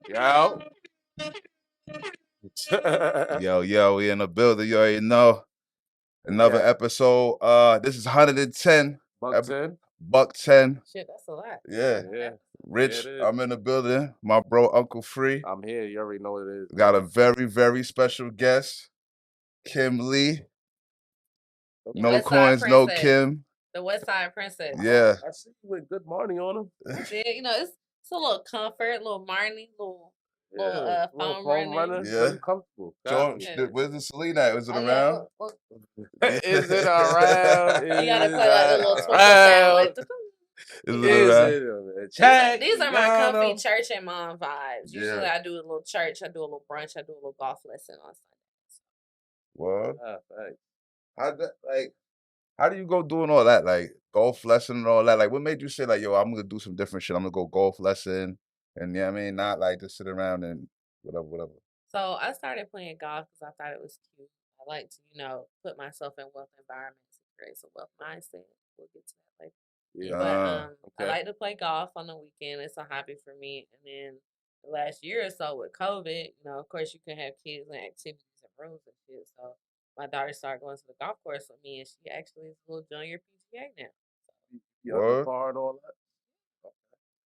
Yo. Yo, we in the building. You already know. Another episode. This is 110. Buck 10. Buck 10. Shit, that's a lot. Yeah. Yeah. Rich, Yeah, it is. I'm in the building. My bro, Uncle Free. I'm here. You already know what it is. Got a very, very special guest. Kim Lee. No West Side coins, no Princess. Kim. The West Side Princess. Yeah. I see you with good morning on him. Yeah, you know, it's a little comfort, a little Marnie, little little phone running. Yeah. Very comfortable. George, Yeah. where's the Selena at? Is it Oh, around? yeah. Is it around? You gotta play like the little twinkle sound. Like, Is it around? these are my comfy church and mom vibes. Yeah. Usually I do a little church, I do a little brunch, I do a little golf lesson on Sundays. What? Thanks. How do you go doing all that? Like golf lesson and all that? Like what made you say like, yo, I'm gonna do some different shit. I'm gonna go golf lesson and yeah, I mean, not like just sit around and whatever. So I started playing golf because I thought it was cute. I like to, put myself in wealth environments and create some wealth mindset. We'll get to that later. Yeah. But I like to play golf on the weekend. It's a hobby for me. And then the last year or so with COVID, of course you can have kids and activities and rooms and shit. So my daughter started going to the golf course with me, and she actually is a little junior PGA now. You're bar and all that.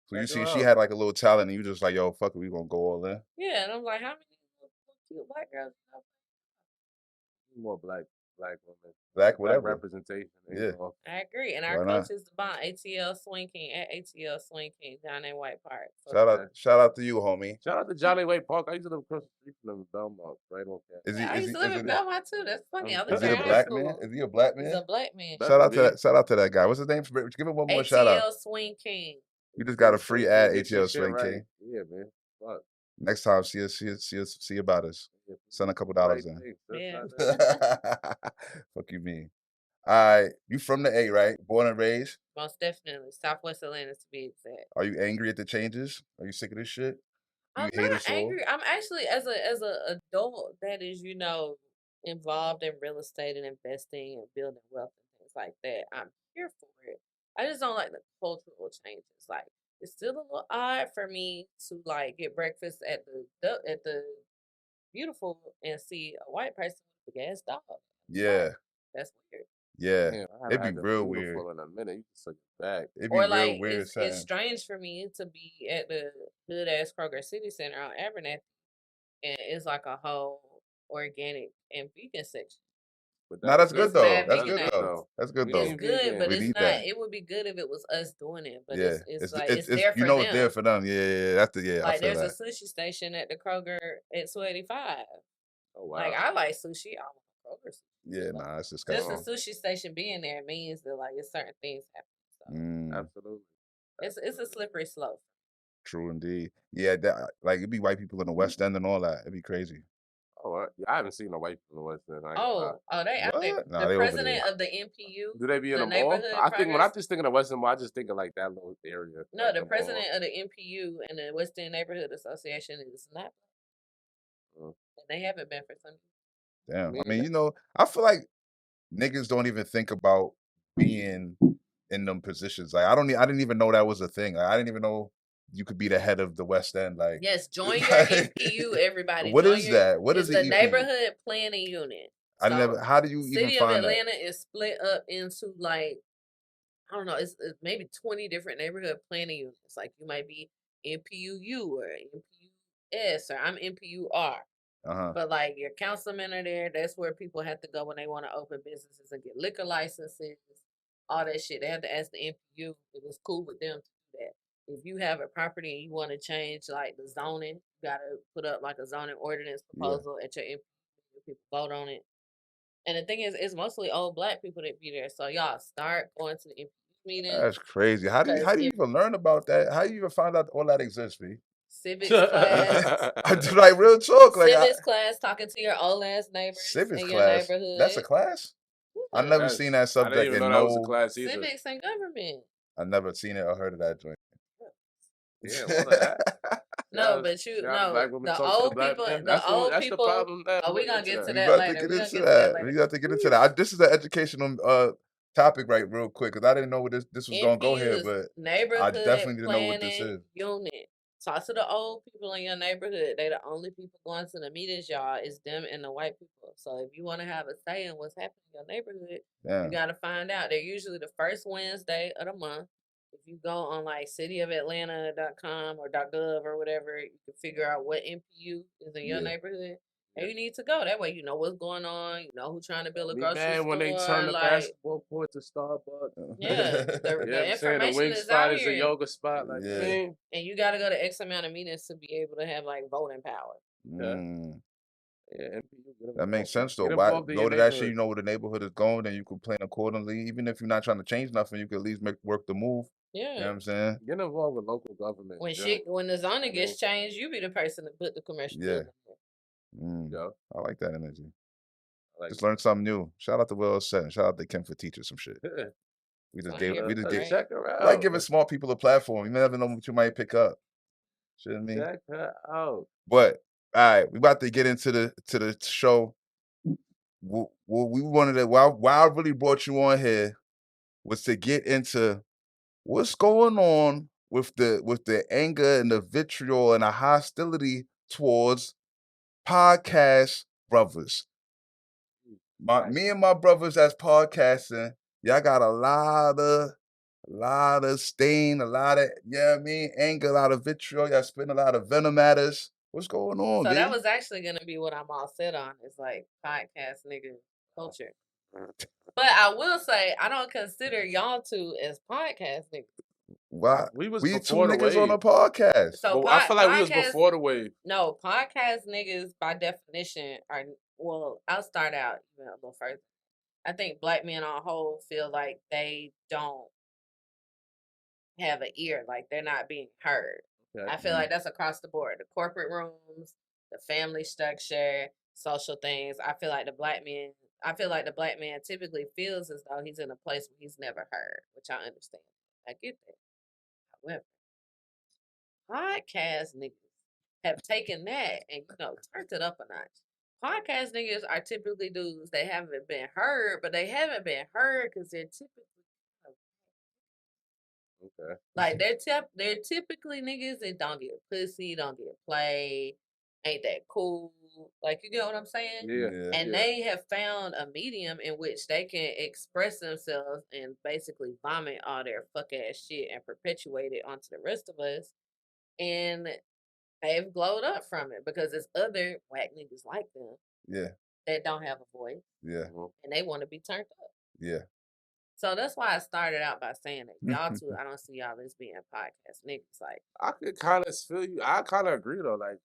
So you see, she had like a little talent, and you just like, yo, fuck it, we gonna go all in. Yeah, and I'm like, how many little cute black girls you know? More black women. Black whatever. Representation. Yeah. I agree. And our coach is the bomb. ATL Swing King at ATL Swing King down in White Park. So shout out to you, homie. Shout out to Johnny White Park. I used to live across the street from Belmont, right on campus. I used to live in Belmont too. That's funny. Is he a black man? Is he a black man? He's a black man. Shout out to that guy. What's his name? Give him one more shout out. ATL Swing King. You just got a free ad, ATL Swing King. Yeah, man. Fuck. Next time, see about us. Send a couple dollars in. Yeah. Fuck you mean. All right, you from the A, right? Born and raised? Most definitely. Southwest Atlanta to be exact. Are you angry at the changes? Are you sick of this shit? I'm not angry. I'm actually as a adult that is, involved in real estate and investing and building wealth and things like that. I'm here for it. I just don't like the cultural changes. Like it's still a little odd for me to like get breakfast at the Beautiful and see a white person with a gas dog. Yeah. That's weird. Yeah. It'd be real weird. In a minute, you can suck it back. It'd be real weird. It's strange for me to be at the hood ass Kroger City Center on Abernathy, and it's like a whole organic and vegan section. That's good though. That's good though. That's good though. It's good, but it's not. That. It would be good if it was us doing it. But yeah. it's like it's there for them. It's there for them. Yeah. That's like there's a sushi station at the Kroger at 285. Oh wow. Like I like sushi. I want Kroger sushi. Yeah, nah, it's just the sushi station being there means that like it's certain things happen. So. Absolutely. It's a slippery slope. True indeed. Yeah, like it'd be white people in the West End and all that. It'd be crazy. Oh, I haven't seen a white people in the West End. They out there. The president of the NPU. Do they be in the mall? When I just think of the West End Mall, I just think of like that little area. No, like the president of the NPU and the West End Neighborhood Association is not. And they haven't been for some years. Damn. I mean, I feel like niggas don't even think about being in them positions. Like I didn't even know that was a thing. Like, I didn't even know you could be the head of the West End. Like yes, join your NPU, everybody. What is that? What is the neighborhood planning unit? So, how do you even find that? City of Atlanta is split up into like I don't know. It's maybe 20 different neighborhood planning units. Like you might be NPUU or NPUS or I'm NPUR. But like your councilmen are there. That's where people have to go when they want to open businesses and get liquor licenses, all that shit. They have to ask the NPU if it's cool with them to do that. If you have a property and you want to change like the zoning, you gotta put up like a zoning ordinance proposal at your NPU. People vote on it. And the thing is, it's mostly old black people that be there. So y'all start going to the NPU meeting. That's crazy. How do you even learn about that? How do you even find out all that exists, B? Civics class. Like real talk. Like civics class, talking to your old ass neighbors civics in class. your neighborhood. That's a class? I've never seen that subject I didn't even know that was a class either. Civics and government. I've never seen it or heard of that joint. Yeah, that. No, but the old people. Oh, we gonna get to that later. We got to get into that. This is an educational topic, right? Real quick, because I didn't know where this was gonna go here, but neighborhood I definitely didn't know what this is. Unit. Talk to the old people in your neighborhood. They the only people going to the meetings, y'all. Is them and the white people. So if you want to have a say in what's happening in your neighborhood, you got to find out. They're usually the first Wednesday of the month. If you go on like cityofatlanta.com or .gov or whatever, you can figure out what MPU is in your neighborhood. And you need to go. That way you know what's going on. You know who's trying to build a grocery store. When they turn the basketball court to Starbucks. Yeah. The information the wing is spot out is here. a yoga spot. Like, And you got to go to X amount of meetings to be able to have like voting power. Yeah, that makes sense though. Why go to that shit? You know where the neighborhood is going, and you can plan accordingly. Even if you're not trying to change nothing, you can at least work the move. Yeah, you know what I'm saying. Get involved with local government. When the zoning gets changed, you be the person to put the commercial. I like that energy. Just learned something new. Shout out to Will Set. Shout out to Kim for teaching some shit. We just gave like giving small people a platform. You never know what you might pick up. Shouldn't me? Check her out. But all right, we about to get into the show. We wanted to why I really brought you on here was to get into what's going on with the anger and the vitriol and the hostility towards podcast brothers. Me and my brothers as podcasting, y'all got a lot of stain, a lot of anger, a lot of vitriol. Y'all spitting a lot of venom at us. What's going on? So that was actually gonna be what I'm all set on. It's like podcast nigga culture. But I will say I don't consider y'all two as podcast niggas. Why? We two niggas on a podcast. So I feel like we was before the wave. No, podcast niggas by definition are I'll start out even a little further. I think black men on whole feel like they don't have an ear, like they're not being heard. Okay. I feel like that's across the board. The corporate rooms, the family structure, social things. I feel like the black man typically feels as though he's in a place where he's never heard, which I understand. I get that. However, podcast niggas have taken that and turned it up a notch. Podcast niggas are typically dudes that haven't been heard, but they haven't been heard because they're typically like they're typically niggas that don't get pussy, don't get play, ain't that cool. Like, you get what I'm saying? Yeah. And they have found a medium in which they can express themselves and basically vomit all their fuck ass shit and perpetuate it onto the rest of us. And they've glowed up from it because there's other whack niggas like them. Yeah. That don't have a voice. Yeah. And they want to be turned up. Yeah. So that's why I started out by saying that y'all two, I don't see y'all as being podcast niggas. Like, I could kind of feel you. I kind of agree though. Like,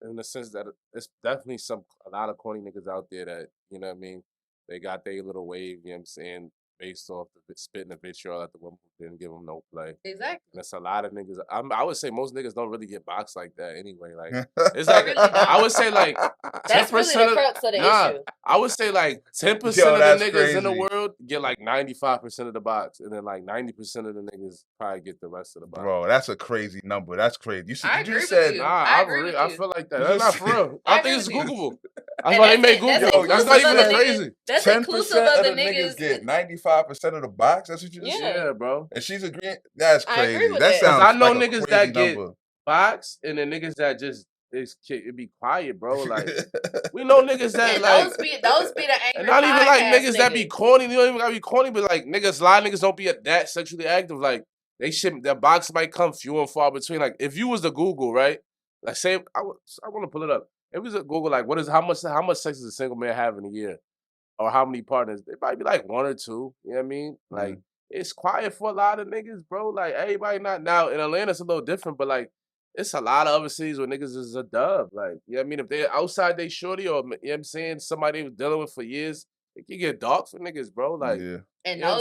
in the sense that it's definitely a lot of corny niggas out there that, you know what I mean, they got their little wave, you know what I'm saying, based off the spitting the vitriol at the woman who didn't give them no play. Exactly. And it's a lot of niggas. I would say most niggas don't really get boxed like that anyway. Like, it's like I would say like 10% really the crux of the issue. I would say like 10% of the niggas in the world get like 95% of the box, and then like 90% of the niggas probably get the rest of the box. Bro, that's a crazy number. That's crazy. You said I feel like that. That's not for real. I think it's Googleable. That's why they made Google. That's not even that crazy. That's 10% of the niggas get 95% of the box. That's what you just said? Yeah, bro. And she's agreeing. That's crazy. I agree with that sounds I know like niggas a that crazy get number. box, and then niggas that just it be quiet, bro. Like, we know niggas that and like those be the angry. And not even like niggas that be niggas. corny. You don't even gotta be corny, but like niggas, a lot of niggas don't be that sexually active. Like, their box might come few and far between. Like, if you was to Google, right? Like, say I want to pull it up. If it was to Google, like, how much sex does a single man have in a year, or how many partners? It might be like one or two. You know what I mean? Like, it's quiet for a lot of niggas, bro. Like, everybody not now in Atlanta, it's a little different, but like, it's a lot of other cities where niggas is a dub. Like, you know what I mean? If they're outside they shorty, or, you know what I'm saying, somebody they was dealing with for years, it can get dark for niggas, bro. Like, and you know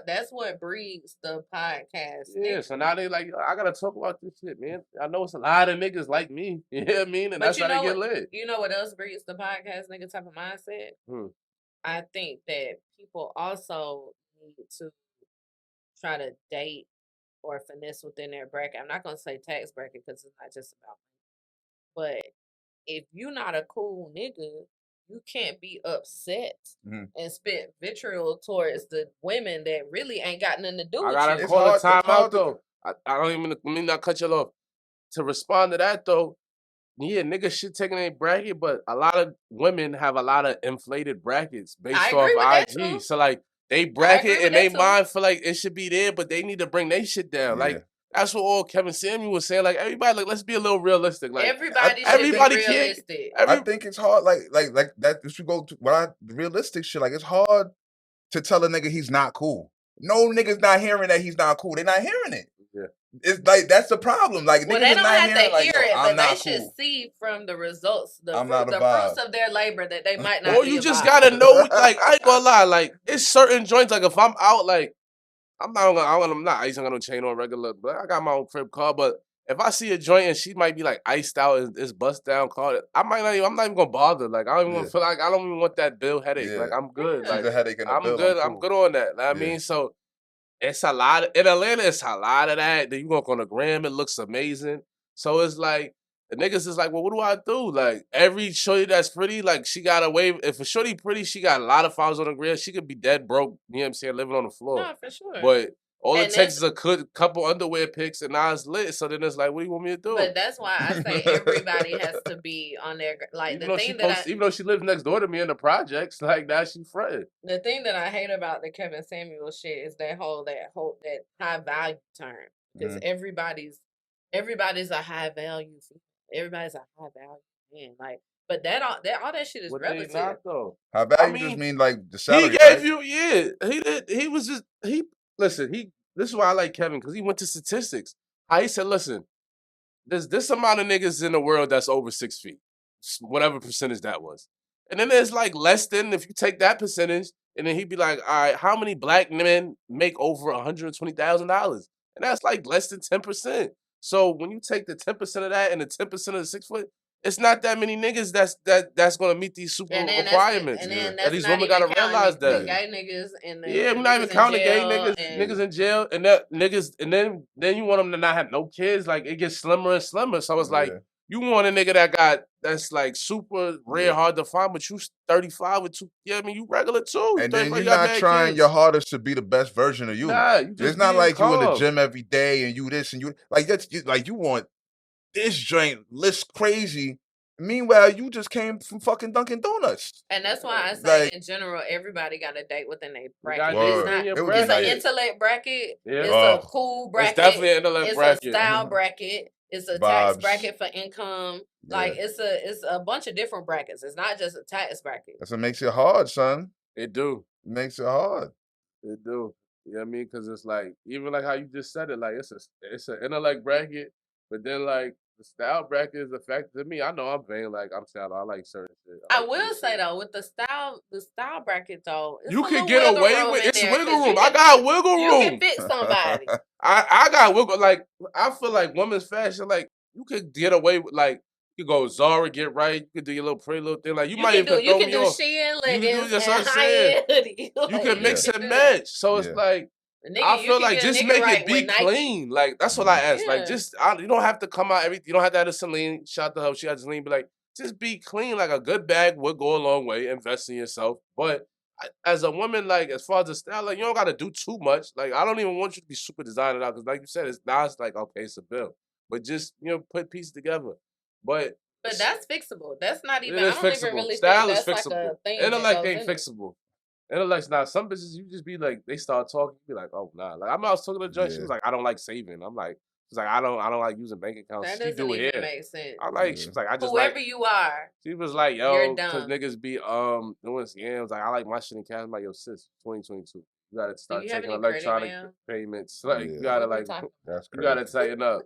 that's what breeds the podcast. Yeah, so now they like, I gotta talk about this shit, man. I know it's a lot of niggas like me. You know what I mean? And that's how they get lit. You know what else breeds the podcast nigga type of mindset? I think that people also need to try to date or finesse within their bracket. I'm not gonna say tax bracket because it's not just about money. But if you're not a cool nigga, you can't be upset and spit vitriol towards the women that really ain't got nothing to do with you. I gotta call a time out though. I don't even, let me not cut you off. to respond to that though, yeah, niggas shit taking a bracket, but a lot of women have a lot of inflated brackets I based agree off with that IG. too. So like they I agree bracket with and that they too. mind feel like it should be there, but they need to bring their shit down. Yeah. Like that's what all Kevin Samuel was saying. Like everybody, like let's be a little realistic. Like Everybody should everybody be can't. realistic. I think it's hard, like that. If you go to realistic shit, like it's hard to tell a nigga he's not cool. No nigga's not hearing that he's not cool. They're not hearing it. Yeah. It's like that's the problem. Like Well, niggas they is don't not have hearing to like, hear yo, it, I'm but they not should cool. see from the results, the I'm not a fruits vibe. of their labor that they might not Or be you a just vibe. gotta know. Like I ain't gonna lie. Like it's certain joints. Like if I'm out, like I'm not icing on no chain on regular, but I got my own crib car. But if I see a joint and she might be like iced out and it's bust down car, I'm not even gonna bother. Like I don't even Yeah. feel like I don't even want that bill headache. Yeah. Like I'm good. Yeah. Like She's a headache in the I'm bill. good. I'm I'm cool. good on that. Know what I Yeah. mean, so it's a lot in Atlanta. It's a lot of that. Then you go on the gram, it looks amazing. So it's like the niggas is like, well, what do I do? Like every shorty that's pretty, like she got away. If a shorty pretty, she got a lot of followers on the gram. She could be dead broke. You know what I'm saying? Living on the floor. No, for sure. But all And it takes is a couple underwear pics and now it's lit. So then it's like, what do you want me to do? But that's why I say everybody has to be on their like even the though thing that even though she lives next door to me in the projects, like that she fretting. the thing that I hate about the Kevin Samuel shit is that high value term because everybody's a high value. Everybody's a high value man. Like, but all that shit is What relative. they not though? High value I just mean, mean like the salary. He gave right? you, he did. He was just listen. This is why I like Kevin because he went to statistics. How he said, listen, there's this amount of niggas in the world that's over 6 feet, whatever percentage that was, and then there's like less than if you take that percentage, and then he'd be like, all right, how many black men make over $120,000? And that's like less than 10%. So when you take the 10% of that and the 10% of the 6 foot, it's not that many niggas that's gonna meet these super requirements. That these women gotta realize that. The gay niggas and the we're not even counting gay niggas, niggas in jail, and that niggas, and then you want them to not have no kids. Like it gets slimmer and slimmer. So it's like you want a nigga that's like super rare, hard to find, but you 35 with two. Yeah, I mean you regular too. And then you're not trying your hardest to be the best version of you. Nah, you just it's not like calm. you in the gym every day and you this and you like that's like you want this joint list crazy. Meanwhile, you just came from fucking Dunkin' Donuts. And that's why I say in general, everybody got a date within a bracket. It's an intellect bracket. Yeah. It's a cool bracket. It's definitely an intellect bracket. It's a style bracket. It's a tax bracket for income. Like it's a bunch of different brackets. It's not just a tax bracket. That's what makes it hard, son. It do. It makes it hard. It do. You know what I mean? Because it's like even like how you just said it, like it's an intellect bracket, but then like the style bracket is affected to me. I know I'm vain, like I'm saying I like certain shit. I will say though, with the style bracket though, you can get away with it's wiggle room. I got wiggle room. You can fit somebody. I got wiggle. Like I feel like women's fashion, like you could get away with like. You could go Zara, get right. You could do your little pretty little thing. Like you might even throw me off. You can do Shein leggings and high-end hoodie. You can mix and match. So it's like I feel like just make it be clean. Like that's what I ask. Yeah. Like just you don't have to come out everything. You don't have to have a Celine. Shout out to her. She has Celine. Be like just be clean. Like a good bag would go a long way. Invest in yourself. But as a woman, like as far as the style, like you don't got to do too much. Like I don't even want you to be super designer out because like you said, it's like okay, it's a bill. But just put pieces together. But that's fixable. That's not even. I don't even really style think is that's fixable. Like a thing. Intellect ain't fixable. Intellect's not. Some bitches you just be like they start talking, you be like, oh nah. Like I was talking to Joy, she was like, I don't like saving. I'm like, she's like, I don't like using bank accounts. That doesn't even make sense. I like. She was like, I just whoever like, you are. She was like, yo, because niggas be doing scams. Like I like my shit in cash. I'm like, yo, sis, 2022. You gotta start taking electronic payments. Like you gotta you gotta tighten up.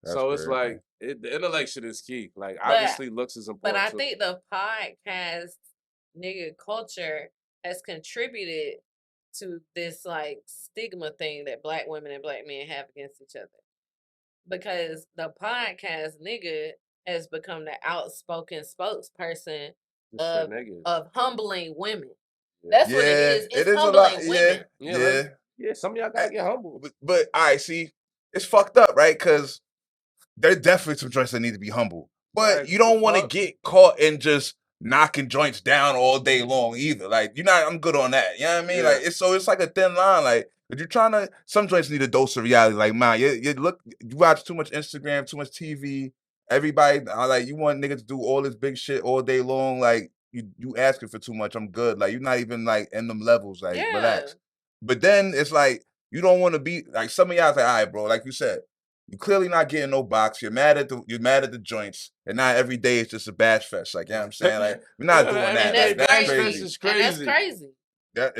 So it's like the intellect shit is key. Like obviously looks is important. But I think the podcast nigga culture has contributed to this like stigma thing that black women and black men have against each other. Because the podcast nigga has become the outspoken spokesperson of humbling women. That's what it is. It's humbling women. Yeah, some of y'all gotta get humble. But all right, see, it's fucked up, right? Because there's definitely some joints that need to be humble. But you don't want to get caught in just knocking joints down all day long either. Like, I'm good on that. You know what I mean? Like it's like a thin line. Like But you're trying to. Some joints need a dose of reality. Like, man, you watch too much Instagram, too much TV. Everybody, like, you want niggas to do all this big shit all day long. Like, you asking for too much. I'm good. Like, you're not even like in them levels. Like, Yeah. relax. But then it's like you don't want to be like some of y'all's like, all right, bro. Like you said, you clearly not getting no box. You're mad at the joints, and not every day it's just a bash fest. Like, you know what I'm saying? Like, we're not doing And that. that's That's crazy. crazy. Is And that's crazy. crazy.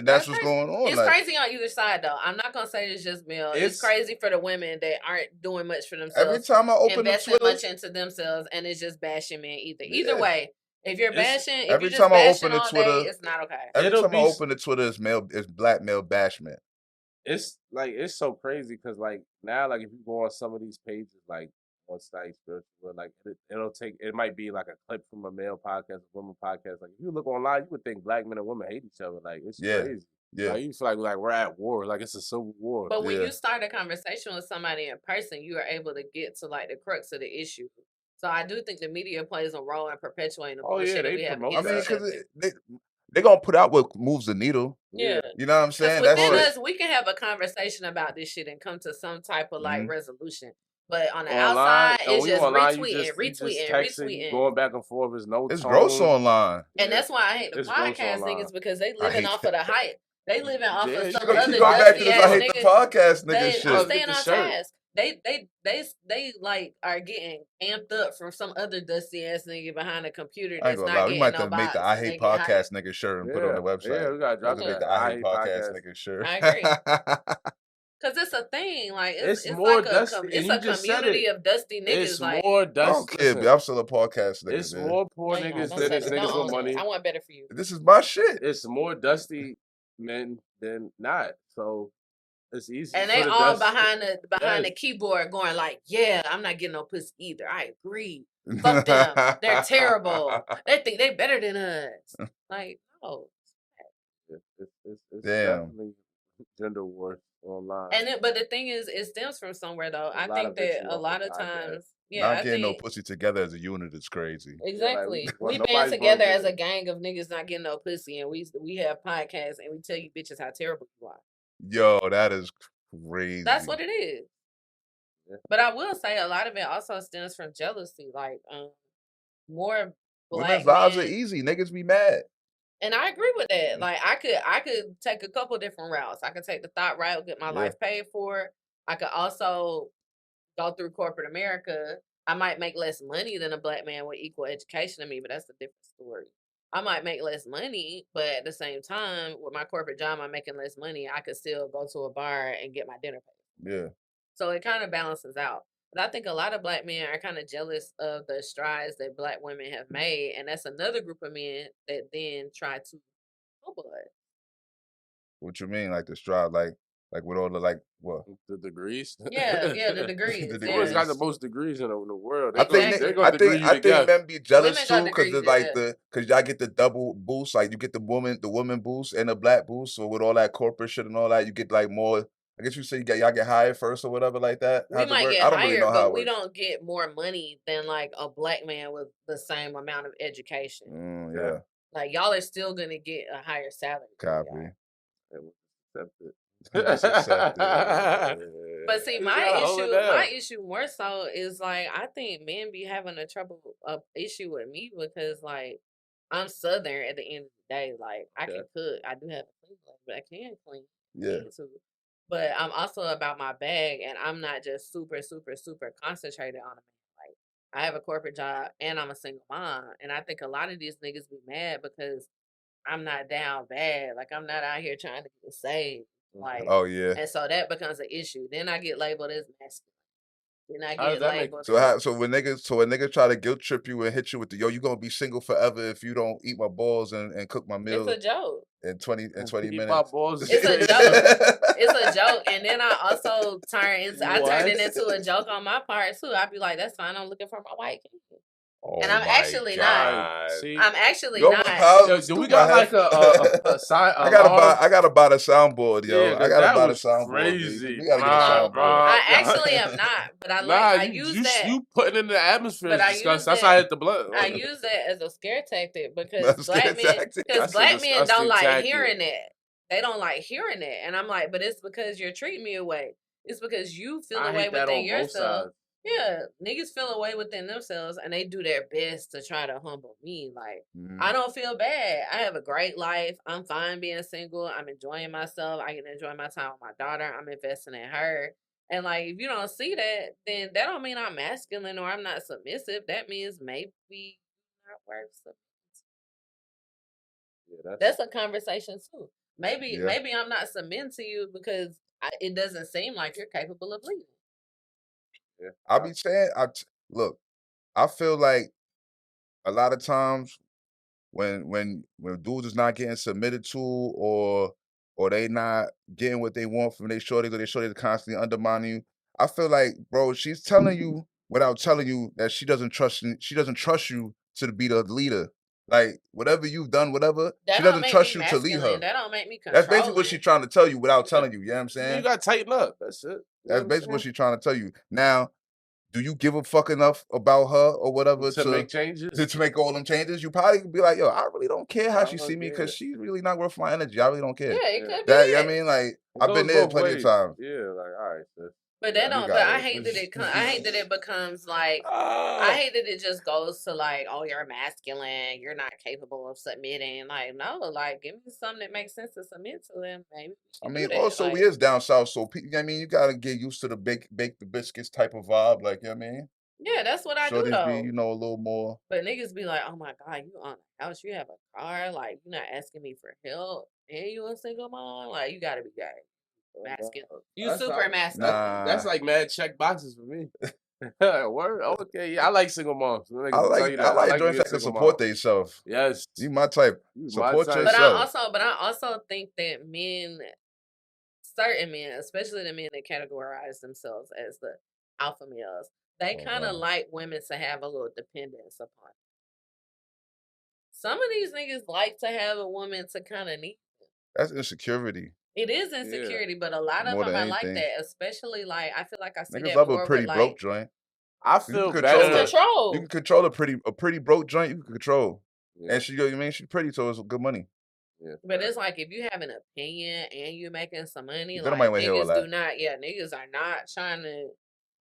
That's what's going on. It's like, crazy on either side, though. I'm not gonna say it's just male. It's crazy for the women that aren't doing much for themselves. Every time I open the investing Twitter, much into themselves, and it's just bashing men either. Yeah. Either way, if you're bashing, if every you're just time I bashing open the all Twitter, day, it's not okay. every It'll time I be- open the Twitter, it's black male bashment. It's like it's so crazy because like now, like if you go on some of these pages, like on sites, like it might be like a clip from a male podcast, a woman podcast. Like if you look online, you would think black men and women hate each other. Like it's crazy. Yeah. Like you feel like we're at war, like it's a civil war. But when you start a conversation with somebody in person, you are able to get to like the crux of the issue. So I do think the media plays a role in perpetuating the bullshit that we have. promote I mean, that. because they're gonna put out what moves the needle. Yeah. You know what I'm saying? Within us, we can have a conversation about this shit and come to some type of like Mhm. resolution. But on the Online, outside, it's just online, retweeting. going back and forth. There's no It's tone. gross online. And that's why I hate the It's gross podcast online. niggas because they living off of the hype. They living off Yeah, of you some gonna other Keep going back to dusty this. ass I hate the niggas. podcast nigga They shit. are Get staying the on shirt. task. They like are getting amped up from some other dusty ass nigga behind a computer I ain't that's gonna not lie. We getting might no have to make box. the I and hate they get hyped. podcast nigga shirt and put it on the website. Yeah, we gotta drop Make that. the I hate podcast nigga shirt. I agree. Cause it's a thing, like it's more like dusty, it's and a you just said community it. of dusty niggas. It's like more I dusty. don't care, but I'm still a podcast nigga. It's man. more poor no, niggas don't than say it's that. niggas Don't with own money. that. I want better for you. This is my shit. It's more dusty men than not. So it's easy. And for they the all dusty- behind the keyboard going like, yeah, I'm not getting no pussy either. I agree. Fuck them. They're terrible. They think they better than us. Like, no. It's Damn. definitely gender war online. But the thing is, it stems from somewhere though. I think that a lot of times, Not getting no pussy together as a unit is crazy. Exactly. Well, We band nobody's together gonna as do a gang of niggas not getting no pussy, and we have podcasts, and we tell you bitches how terrible you are. Yo, that is crazy. That's what it is. Yeah. But I will say a lot of it also stems from jealousy. Like, more black Women's lives are men- easy. Niggas be mad. And I agree with that. Like I could take a couple different routes. I could take the thought route, get my life paid for. I could also go through corporate America. I might make less money than a black man with equal education to me, but that's a different story. I might make less money, but at the same time, with my corporate job, I'm making less money. I could still go to a bar and get my dinner paid. Yeah. So it kind of balances out. But I think a lot of black men are kind of jealous of the strides that black women have made. And that's another group of men that then try to humble us. What you mean? Like the stride, like with all the what? The degrees. Yeah, the degrees. The The yeah. boys got the most degrees in the world. I think men be jealous Women got too because degrees, like yeah. because y'all get the double boost, like you get the woman boost and the black boost. So with all that corporate shit and all that, you get like more. I guess you say y'all get hired first or whatever like that. We How's it might work? get I don't hired, really know how but it we works. don't get more money than like a black man with the same amount of education. Yeah, Like y'all are still gonna get a higher salary. than we copy. are. Just accept it. But see, You gotta hold it down. my issue more so is like I think men be having a issue with me because like I'm Southern at the end of the day. Like I can cook, I do have a clean blade, but I can clean. Yeah. Too. But I'm also about my bag, and I'm not just super concentrated on a man. Like I have a corporate job, and I'm a single mom, and I think a lot of these niggas be mad because I'm not down bad. Like I'm not out here trying to get saved. Like, Oh yeah. and so that becomes an issue. Then I get labeled as masculine. Then I How does get that make- labeled. So when niggas try to guilt trip you and hit you with the you gonna be single forever if you don't eat my balls and cook my meal It's a joke. in 20 Eat minutes. my balls. It's a joke. It's a joke. And then I also turned it into a joke on my part too. I'd be like, that's fine. I'm looking for my white king. Oh And I'm my actually not. God. See, I'm actually Yo, not. how Yo, do we stupid got I like have- a sign? I gotta buy the soundboard, yo. Yeah, I gotta that buy the was soundboard. crazy. We gotta get a Nah, soundboard. bro. I actually am not, but I use that. You putting in the atmosphere. But I Is use That's that- how I hit the blood. I use that as a scare tactic because That's a black scare men tactic. because That's a black men don't disgusting like tactic. hearing that. they don't like hearing that. And I'm like, but it's because you're treating me away. It's because you feel I away hate that within on both yourself. sides. Yeah, niggas feel away within themselves and they do their best to try to humble me. Like, I don't feel bad. I have a great life. I'm fine being single. I'm enjoying myself. I can enjoy my time with my daughter. I'm investing in her. And like, if you don't see that, then that don't mean I'm masculine or I'm not submissive. That means maybe not worth submitting. Yeah, That's a conversation too. Maybe Yeah. maybe I'm not submitting to you because it doesn't seem like you're capable of leading. yeah. I be saying, look, I feel like a lot of times when dudes is not getting submitted to or they not getting what they want from their shorties or their shorties constantly undermining you, I feel like, bro, she's telling you without telling you that she doesn't trust you to be the leader. Like whatever you've done, whatever, That she don't doesn't make trust me you to lead her. masculine. That don't make me That's basically what she's controlling. trying to tell you without Yeah. telling you. You know what I'm You saying? gotta tighten up. That's it. You know That's what I'm basically what saying? she's trying to tell you. Now, do you give a fuck enough about her or whatever To make changes. to make all them changes? You probably could be like, yo, I really don't care how I she don't see me care. because she's really not worth my energy. I really don't care. Yeah, it Yeah. could be That, you know that. what I mean? Like, It I've been goes there both plenty of ways. times. Yeah, like all right, sis. But that You don't. got But I it. hate that I hate that it becomes like. Ah. I hate that it just goes to like, oh, you're masculine. You're not capable of submitting. Like, no, like, give me something that makes sense to submit to, and maybe I we can mean, do that. also Like, we is down south, so you know what I mean, you gotta get used to the bake the biscuits type of vibe, like you know what I mean. yeah, that's what I do Shorties be, though. you know, a little more. But niggas be like, oh my god, you on a house, you have a car, like you're not asking me for help, and you a single mom, like you gotta be gay, masculine. You That's super not- masculine. That's like mad check boxes for me. Word? Okay, yeah, I like single moms. I'm I gonna tell you that. like being joints a that can single support mom. themselves. Yes. You my type. You my Support type. yourself. But I also think that men, certain men, especially the men that categorize themselves as the alpha males, they Oh, kind of wow. like women to have a little dependence upon. Some of these niggas like to have a woman to kind of need. That's insecurity. It is insecurity, but a lot of More them than are like anything. that. Especially like I feel like I see Niggas that love a more pretty with broke like joint. I You can feel control it's better. her. control. You can control a pretty broke joint. You can control, Yeah. and she, you mean, she's pretty, so it's good money. Yeah. But it's like if you have an opinion and you're making some money, They don't like mind hear all niggas do that. not. Yeah, niggas are not trying to.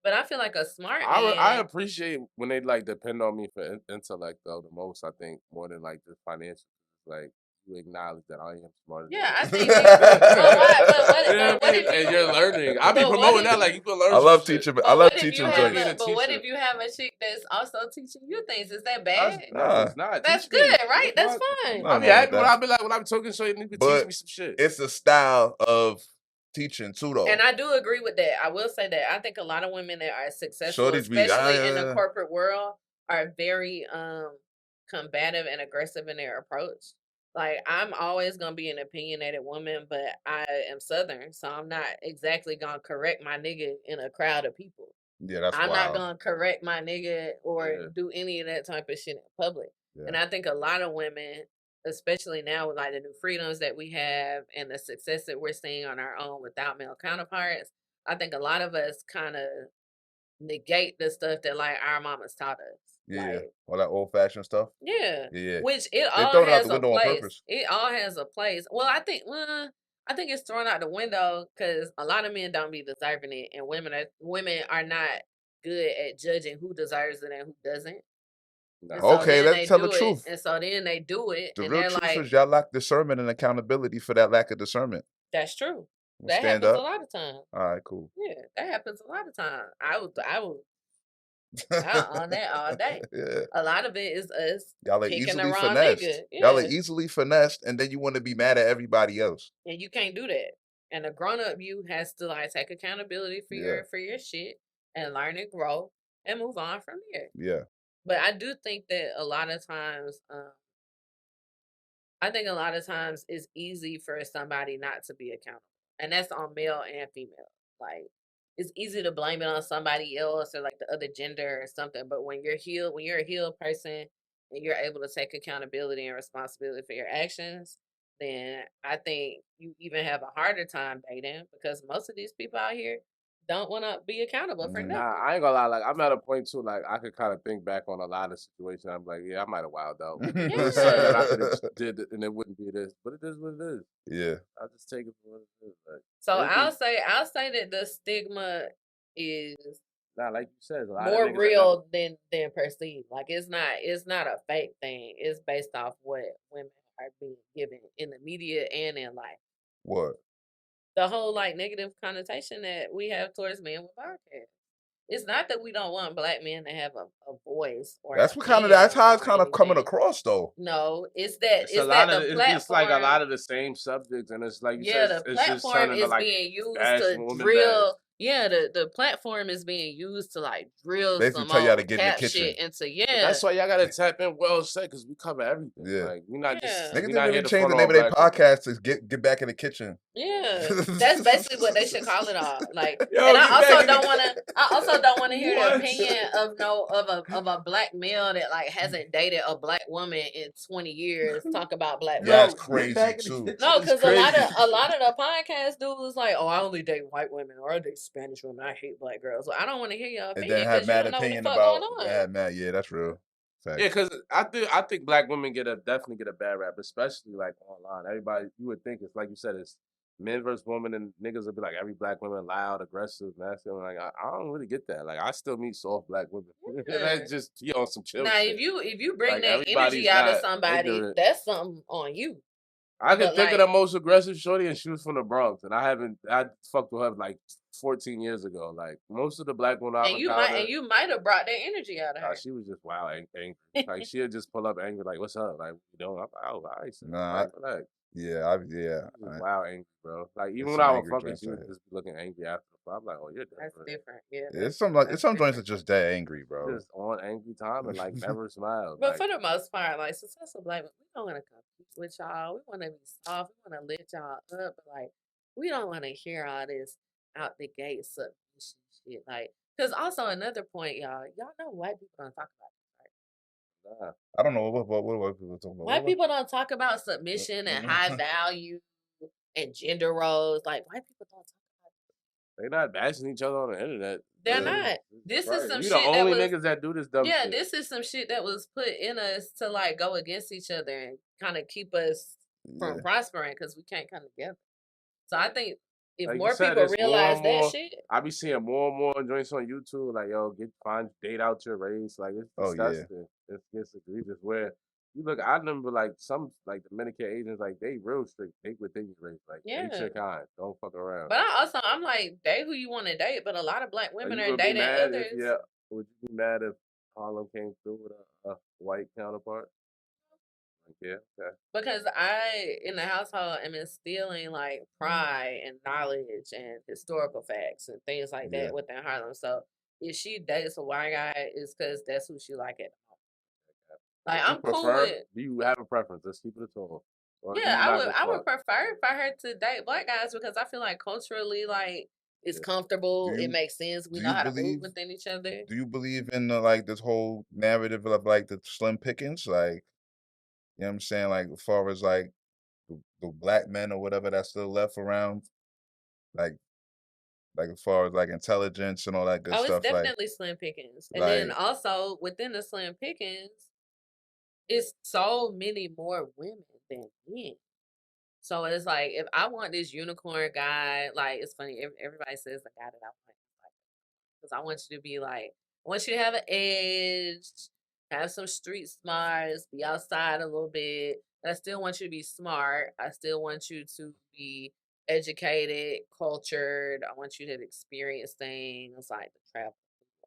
But I feel like a smart I man. appreciate when they like depend on me for intellect though the most. I think more than like the financial. Like you acknowledge that I am smarter. Yeah, I than think. you. But why? But You know what? what I If mean? you? And you're learning. I be But what promoting if that you- like you can learn. I some love shit. teaching. But I love what if teaching you I'm have being joints. a But what teacher. if you have a chick that's also teaching you things? Is that That's, bad? no, it's not. That's Teach me. good, right? What That's the fuck? fine. No. I be wrong with happy when that. I be like when I'm talking, so you need to But teach me some shit. it's a style of teaching too, though. And I do agree with that. I will say that I think a lot of women that are successful, Shorties be, especially in the corporate world, are very combative and aggressive in their approach. Like I'm always gonna be an opinionated woman, but I am Southern, so I'm not exactly gonna correct my nigga in a crowd of people. Yeah, that's I'm not wild. gonna correct my nigga or Yeah. do any of that type of shit in public. Yeah. And I think a lot of women, especially now with like the new freedoms that we have and the success that we're seeing on our own without male counterparts, I think a lot of us kind of negate the stuff that like our mamas taught us. Yeah, Like, all that old fashioned stuff. yeah. Yeah. Which it They all throw it out has the a window on place. purpose. It all has a place. Well, I think it's thrown out the window because a lot of men don't be deserving it, and women are not good at judging who deserves it and who doesn't. Nah. And so Okay, then let's they tell do the it, truth. and so then they do it, The and real they're truth like, is y'all lack discernment and accountability for that lack of discernment. "That's true. Well, That stand happens a up. lot of times. All right, cool. Yeah, that happens a lot of times. I on that all day. Yeah. A lot of it is us Y'all are picking the easily wrong finessed. nigga. Y'all are Yeah. easily finessed, and then you want to be mad at everybody else. And you can't do that. And a grown up you has to like take accountability for Yeah. your shit and learn and grow and move on from there. Yeah. But I do think that a lot of times, it's easy for somebody not to be accountable, and that's on male and female. Like it's easy to blame it on somebody else or like the other gender or something. But when you're a healed person and you're able to take accountability and responsibility for your actions, then I think you even have a harder time dating because most of these people out here, don't want to be accountable for Mhm. nothing. Nah, I ain't gonna lie. Like, I'm at a point too. Like, I could kind of think back on a lot of situations. I'm like, yeah, I might have wilded out. There's something that I could have did, and it wouldn't be this. But it is what it is. Yeah. I just take it for what it is. Like, So it'd be- I'll say that the stigma is nah, like you said, a lot more of niggas that real than perceived. Like it's not a fake thing. It's based off what women are being given in the media and in life. What? The whole like negative connotation that we have towards men with podcasts. It's not that we don't want black men to have a voice or That's what kind of that's how it's kind of coming across though. No, it's that It's a lot the of platform. it's like a lot of the same subjects, and it's like you Yeah, said, the it's just platform turning to is like being used bash to women drill. bash. Yeah, the platform is being used to like drill Basically some tell you how to old get in the cap kitchen. shit into But that's why y'all gotta tap in well said because we cover everything. Yeah. Like we're not just Yeah. Niggas we're didn't not really here to change the front name on of their black women. podcast to get back in the kitchen. Yeah, that's basically what they should call it all. Like, Yo, and get I back also in don't the- want to. I also don't want to hear the What? opinion of a black male that like hasn't dated a black woman in 20 years talk about black Yeah, that's women. crazy Back in the too. kitchen No, is because crazy. a lot of the podcast dudes like, oh, I only date white women or I date Spanish women. I hate black girls. Well, I don't want to hear your And opinion then have because you mad don't know what the opinion fuck about going on. have mad. Yeah, that's real. Facts. Yeah, because I think black women definitely get a bad rap, especially like online. Everybody, you would think it's like you said, it's men versus women, and niggas would be like every black woman loud, aggressive, masculine. Like I don't really get that. Like I still meet soft black women. Yeah. That's just on some chill Now, shit. if you bring Like, that everybody's energy out of not somebody, ignorant. that's something on you. I can But, think of like- the most aggressive shorty, and she was from the Bronx, and I fucked with her like 14 years ago. Like most of the black women I've And encountered, you might have brought that energy out of her. nah, she was just wild angry. Like she'd just pull up angry, like, "What's up?" Like, you know, I'm like, "Oh, all right, Nah, like, relax." Yeah, She was wild angry, bro. Like even There's when some I was angry fucking, joints she out would here. just be looking angry after the fight. I'm like, "Oh, you're That's different." different. Yeah. It's some joints are just that angry, bro. Just on angry time and like never smiled. But Like, for the most part, like successful black women, we don't want to compete with y'all. We want to be soft. We want to lift y'all up. But like, we don't want to hear all this out the gate submission shit. Like, because also another point, y'all know white people don't talk about this, right? nah. I don't know what white people talking about. White people don't talk about submission and high value and gender roles. Like, white people don't talk about it. They're not bashing each other on the internet. They're not. This is some We shit the that only was- niggas that do this dumb Yeah, shit. this is some shit that was put in us to like go against each other and kind of keep us from prospering because we can't come together. So I think if Like you more said, people it's more realize and that more- shit, I be seeing more and more joints on YouTube, like, yo, date out your race. Like, it's Oh, yeah. disgusting. It's egregious. Where you look, I remember, like, some, like, Dominican Asians, like, they real strict. Date within your race. Like, date Yeah. your kind. Don't fuck around. but I'm like, date who you want to date. But a lot of black Like, women you are would be dating mad others. would you be mad if Harlem came through with a white counterpart? Like, yeah, okay. Because I, in the household, am instilling like pride and knowledge and historical facts and things like that Yeah. within Harlem. So if she dates a white guy, it's because that's who she like at the moment. Like Do you I'm cool prefer- with. Do you have a preference? Let's keep it a total. Or do you Yeah, not I give a would fuck? prefer for her to date black guys because I feel like culturally, like it's Yeah. comfortable. Do It you- makes sense. We do know you how to move believe- within each other. Do you believe in like this whole narrative of like the slim pickings? Like, you know what I'm saying? Like, as far as like the black men or whatever that's still left around, like as far as like intelligence and all that good Oh, stuff. it's definitely slim pickings. And then like- also within the slim pickings, it's so many more women than men. So it's like if I want this unicorn guy, like it's funny, everybody says the guy that I want, like, because I want you to be like, I want you to have an edge, have some street smarts, be outside a little bit. But I still want you to be smart. I still want you to be educated, cultured. I want you to experience things like the travel,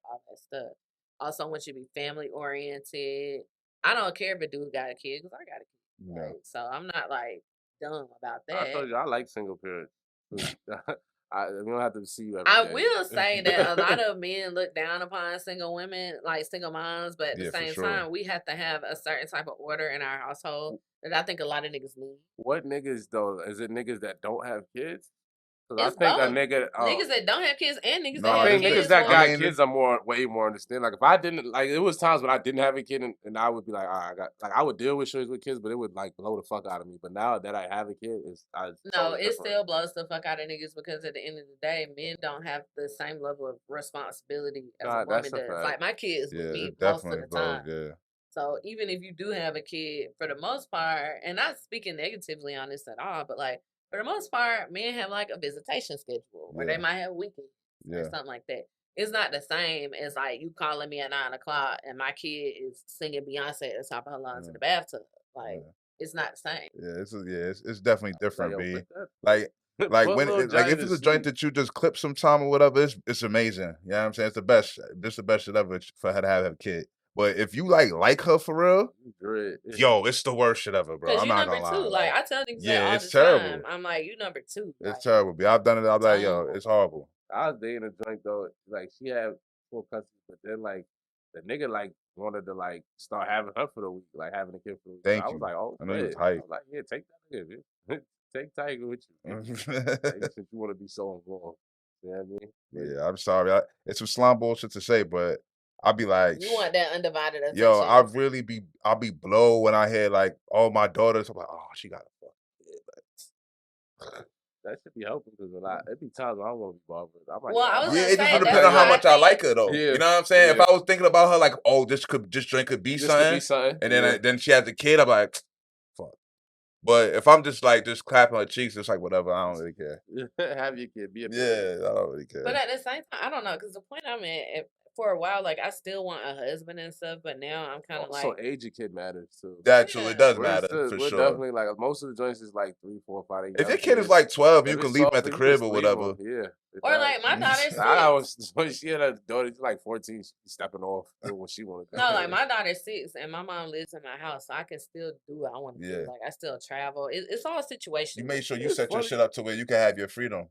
all that stuff. Also, I want you to be family oriented. I don't care if a dude got a kid because I got a kid. you know, Right? So I'm not like dumb about I that. told you I like single parents. We don't have to see you every I day. will say that a lot of men look down upon single women, like single moms, but at the Yeah, for same sure. time, we have to have a certain type of order in our household that I think a lot of niggas need. What niggas though? Is it niggas that don't have kids? 'Cause I It's think a both. nigga, Niggas that don't have kids and niggas No, that I have think kids. niggas that got mean, kids are way more understanding. Like if I didn't, like it was times when I didn't have a kid and I would be like, I got, like I would deal with shit with kids, but it would like blow the fuck out of me. But now that I have a kid, it's No, totally it different. still blows the fuck out of niggas because at the end of the day, men don't have the same level of responsibility as Nah, a that's woman a does. fact. Like my kids yeah, with me it most of definitely the blows. time. Yeah, So even if you do have a kid, for the most part, and not speaking negatively on this at all, but like for the most part, men have like a visitation schedule where Yeah. they might have weekends or yeah, something like that. It's not the same as like you calling me at 9 o'clock and my kid is singing Beyonce at the top of her lungs in the bathtub. Like it's not the same. yeah. It's definitely different, yo, B. put Like put when Lil like Johnny if to it's a joint sleep. that you just clip some time or whatever, it's amazing. You know what I'm saying? It's the best. It's the best shit ever for her to have a kid. But if you like her for real, Dread. yo, it's the worst shit ever, bro. Because I'm you not number gonna lie. two. Like I tell niggas yeah, that all it's the time. terrible. I'm like, you number two. It's Like, terrible, B. I've done it. I'm like, yo, it's horrible. I was dating a joint though, like she had 4 cousins, but then like the nigga like wanted to like start having her for the week, like having a kid for the week. Thank I you. was like, oh, I know you was shit. hype. I was like, yeah, take that nigga, bitch. Take Tiger with you. Like, since you want to be so involved. You know what I mean? Yeah, I'm sorry. It's some slime bullshit to say, but I'll be like, you want that undivided attention. yo, I'll be blown when I hear like, oh, my daughters. I'm like, oh, she got a fuck. That should be helping because it be times I don't want to be bothered. I'm like, Well, I was Yeah, gonna it just say, depends that's on how why I much I think- like her though. Yeah. You know what I'm saying? If Yeah. I was thinking about her like, oh, this drink could be This something, could be something. and then Yeah. then she has a kid, I'm like, fuck. But if I'm just clapping her cheeks, it's like whatever. I don't really care. Have your kid be a Yeah, I don't really care. But at the same time, I don't know, because the point I'm at, for a while, like I still want a husband and stuff, but now I'm kind of Also, like, age of kid matters too. That truly does We're matter still- for we're sure. definitely like most of the joints is like 3, 4, 5, 8. If your young kid is kids. like 12, you If can it's leave him 12, at the you can crib just or leave whatever. 'em. Yeah. or like my daughter's I 6. was she had a daughter she's like 14. She's stepping off doing what she wanted to do. No, like my daughter's 6, and my mom lives in my house, so I can still do what I want to Yeah. do. Like I still travel. It's all situational. You make sure you It's set your funny. shit up to where you can have your freedom.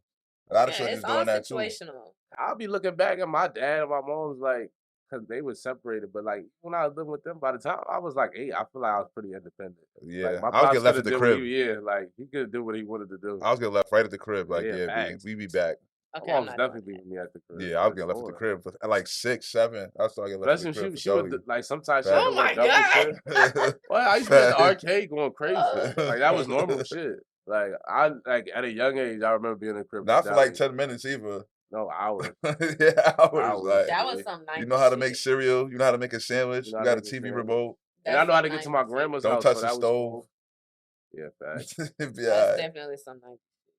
A lot of Yeah, shit it's is all doing that too. situational. I'll be looking back at my dad and my mom's like, because they were separated, but like when I was living with them, by the time I was like 8, I feel like I was pretty independent. Yeah, Like, my I was pops getting left coulda at the did what crib. like he could do what he wanted to do. I was getting left right at the crib. Like, Yeah, yeah, facts. we be back. Okay, My I'm mom's not definitely doing leaving me at the crib. Yeah, I was getting left at the crib at like 6, 7. I started getting left That's at when the crib. she would like sometimes she Facts. had to Oh my work double God. shift. Well, I used to be at the arcade going crazy. Like that was normal shit. Like I like at a young age, I remember being in the crib. Not for like down- 10 minutes either. No hours. Yeah, hours. Hours. Like, That was some nice you know how to make shit. cereal. You know how to make a sandwich. You You know how got a to make a TV sandwich. remote. And I That's know how some to get to nice my shit. grandma's Don't house. touch so the that was stove. cool. Yeah, facts. Be That's alright. definitely some nice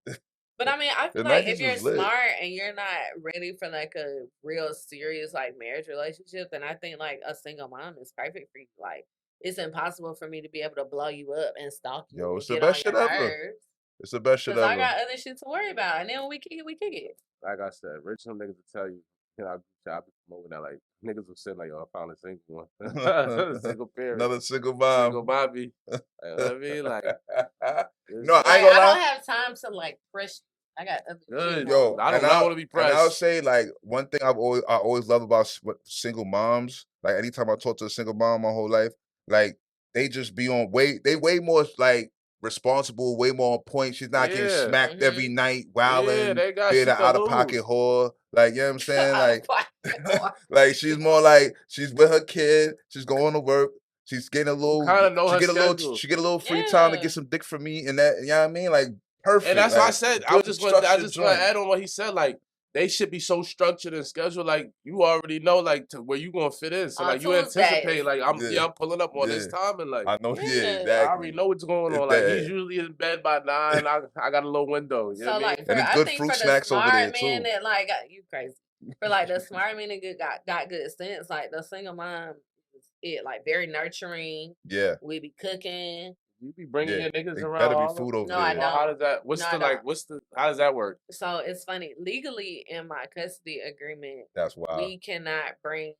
shit. But I mean, I feel The like 90s if you're was lit. smart and you're not ready for like a real serious like marriage relationship, then I think like a single mom is perfect for you. Like it's impossible for me to be able to blow you up and stalk you. Yo, and it's the get best on your shit ever. nerves. It's the best shit Because I ever. got other shit to worry about, and then when we kick it. Like I said, rich some niggas will tell you, I be promoting that like niggas will say like, yo, I found a single one. Single parent. Another single mom. Single Bobby. Like, you know what I mean? Like No, I Like, ain't gonna I lie. don't have time to like press. I got other Good. shit. Yo, I do and not want to be pressed. And I'll say like one thing I always love about single moms. Like anytime I talk to a single mom my whole life, like they just be on they way more like responsible, way more on point. She's not getting Yeah. smacked every night, wilding, Yeah, they got being shit an to out of pocket lose. whore. Like you know what I'm saying? Like Like, like she's more like she's with her kid. She's going to work. She's getting a little. kinda know her she get a little. schedule. She get a little free time to Yeah. get some dick from me, and that you know what I mean. Like perfect. And that's why I like, said I good was just gonna structured joint. add on what he said. Like they should be so structured and scheduled. Like you already know like to where you gonna fit in. So On like you Tuesdays. anticipate like I'm Yeah. I'm pulling up on this Yeah. time and like I know. Yeah. Yeah, I exactly. I already know what's going It's on. Like that. he's usually in bed by 9. I got a little window. You know So what I like, mean? for, And it's I good think fruit for the snacks over smart there, men too. that like you crazy. For like the smart men that got good sense, like the single mom, it like very nurturing. Yeah. We be cooking. You be bringing Yeah. your niggas It around. better be all food the- over No, I there. don't. How does that? What's No, I the like? don't. What's the? How does that work? So it's funny. Legally, in my custody agreement, That's wild. we cannot bring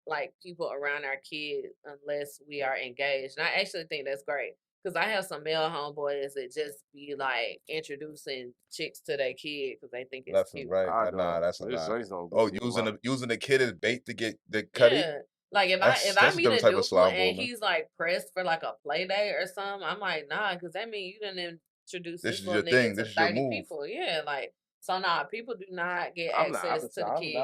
like people around our kids unless we are engaged. And I actually think that's great because I have some male homeboys that just be like introducing chicks to their kid because they think it's Left cute. and right. I Nah, don't. that's a These lie. joints don't Oh, go using well. using the kid as bait to get the cutty. Yeah. Like if That's I a meet a different type of dude slob and woman. he's like pressed for like a play date or something, I'm like, nah, because that means you done introduce This this is little your nigga thing. to This is your 30 move. people. Yeah, like so. Nah, people do not get I'm not. access to the kid.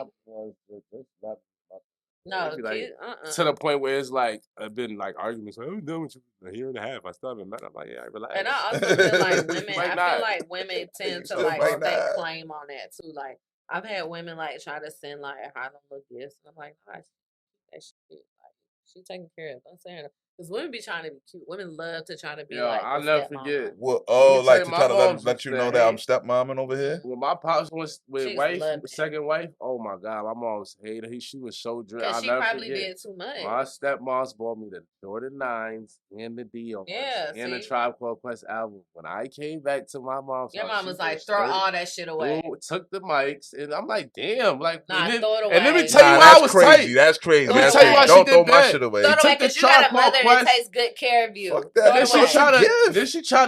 No, It'd be like kid. to the point where it's like I've been like arguments. Like, I'm done with you. A year and a half. I still haven't met. I'm like, yeah, relax. And I also feel like women. Might I not. feel like women tend to Still like might stake not. claim on that too. Like I've had women like try to send like Harlem little gifts, and I'm like, nah, that shit. Like she taking care of. I'm saying because women be trying to be cute. Women love to try to be Yo, like I'll the never stepmama. forget. Well, Let me tell you, to my try to moms let used you to know that I'm hate- stepmomming over here. When my pops was with She used to wife, love that. second wife, oh my god, my mom was hated. She was so drunk. Because I'll she never probably forget. did too much. My stepmoms bought me the Jordan 9s and the Dios Yeah, and the see? Tribe Called Quest album. When I came back to my mom's Your house, mom she was like, just throw straight all that shit away. took the mics, and I'm like, damn, like, Nah, and then, throw it and let me away. tell you Nah, why I that's was crazy. tight. That's crazy. Throw Let me it That's tell you away. why crazy. she Don't throw did my bad. shit away. Throw it She away took the because you got a Tribe Called mother that Quest. takes good care of you. Fuck that. Throw Then it she away. try to,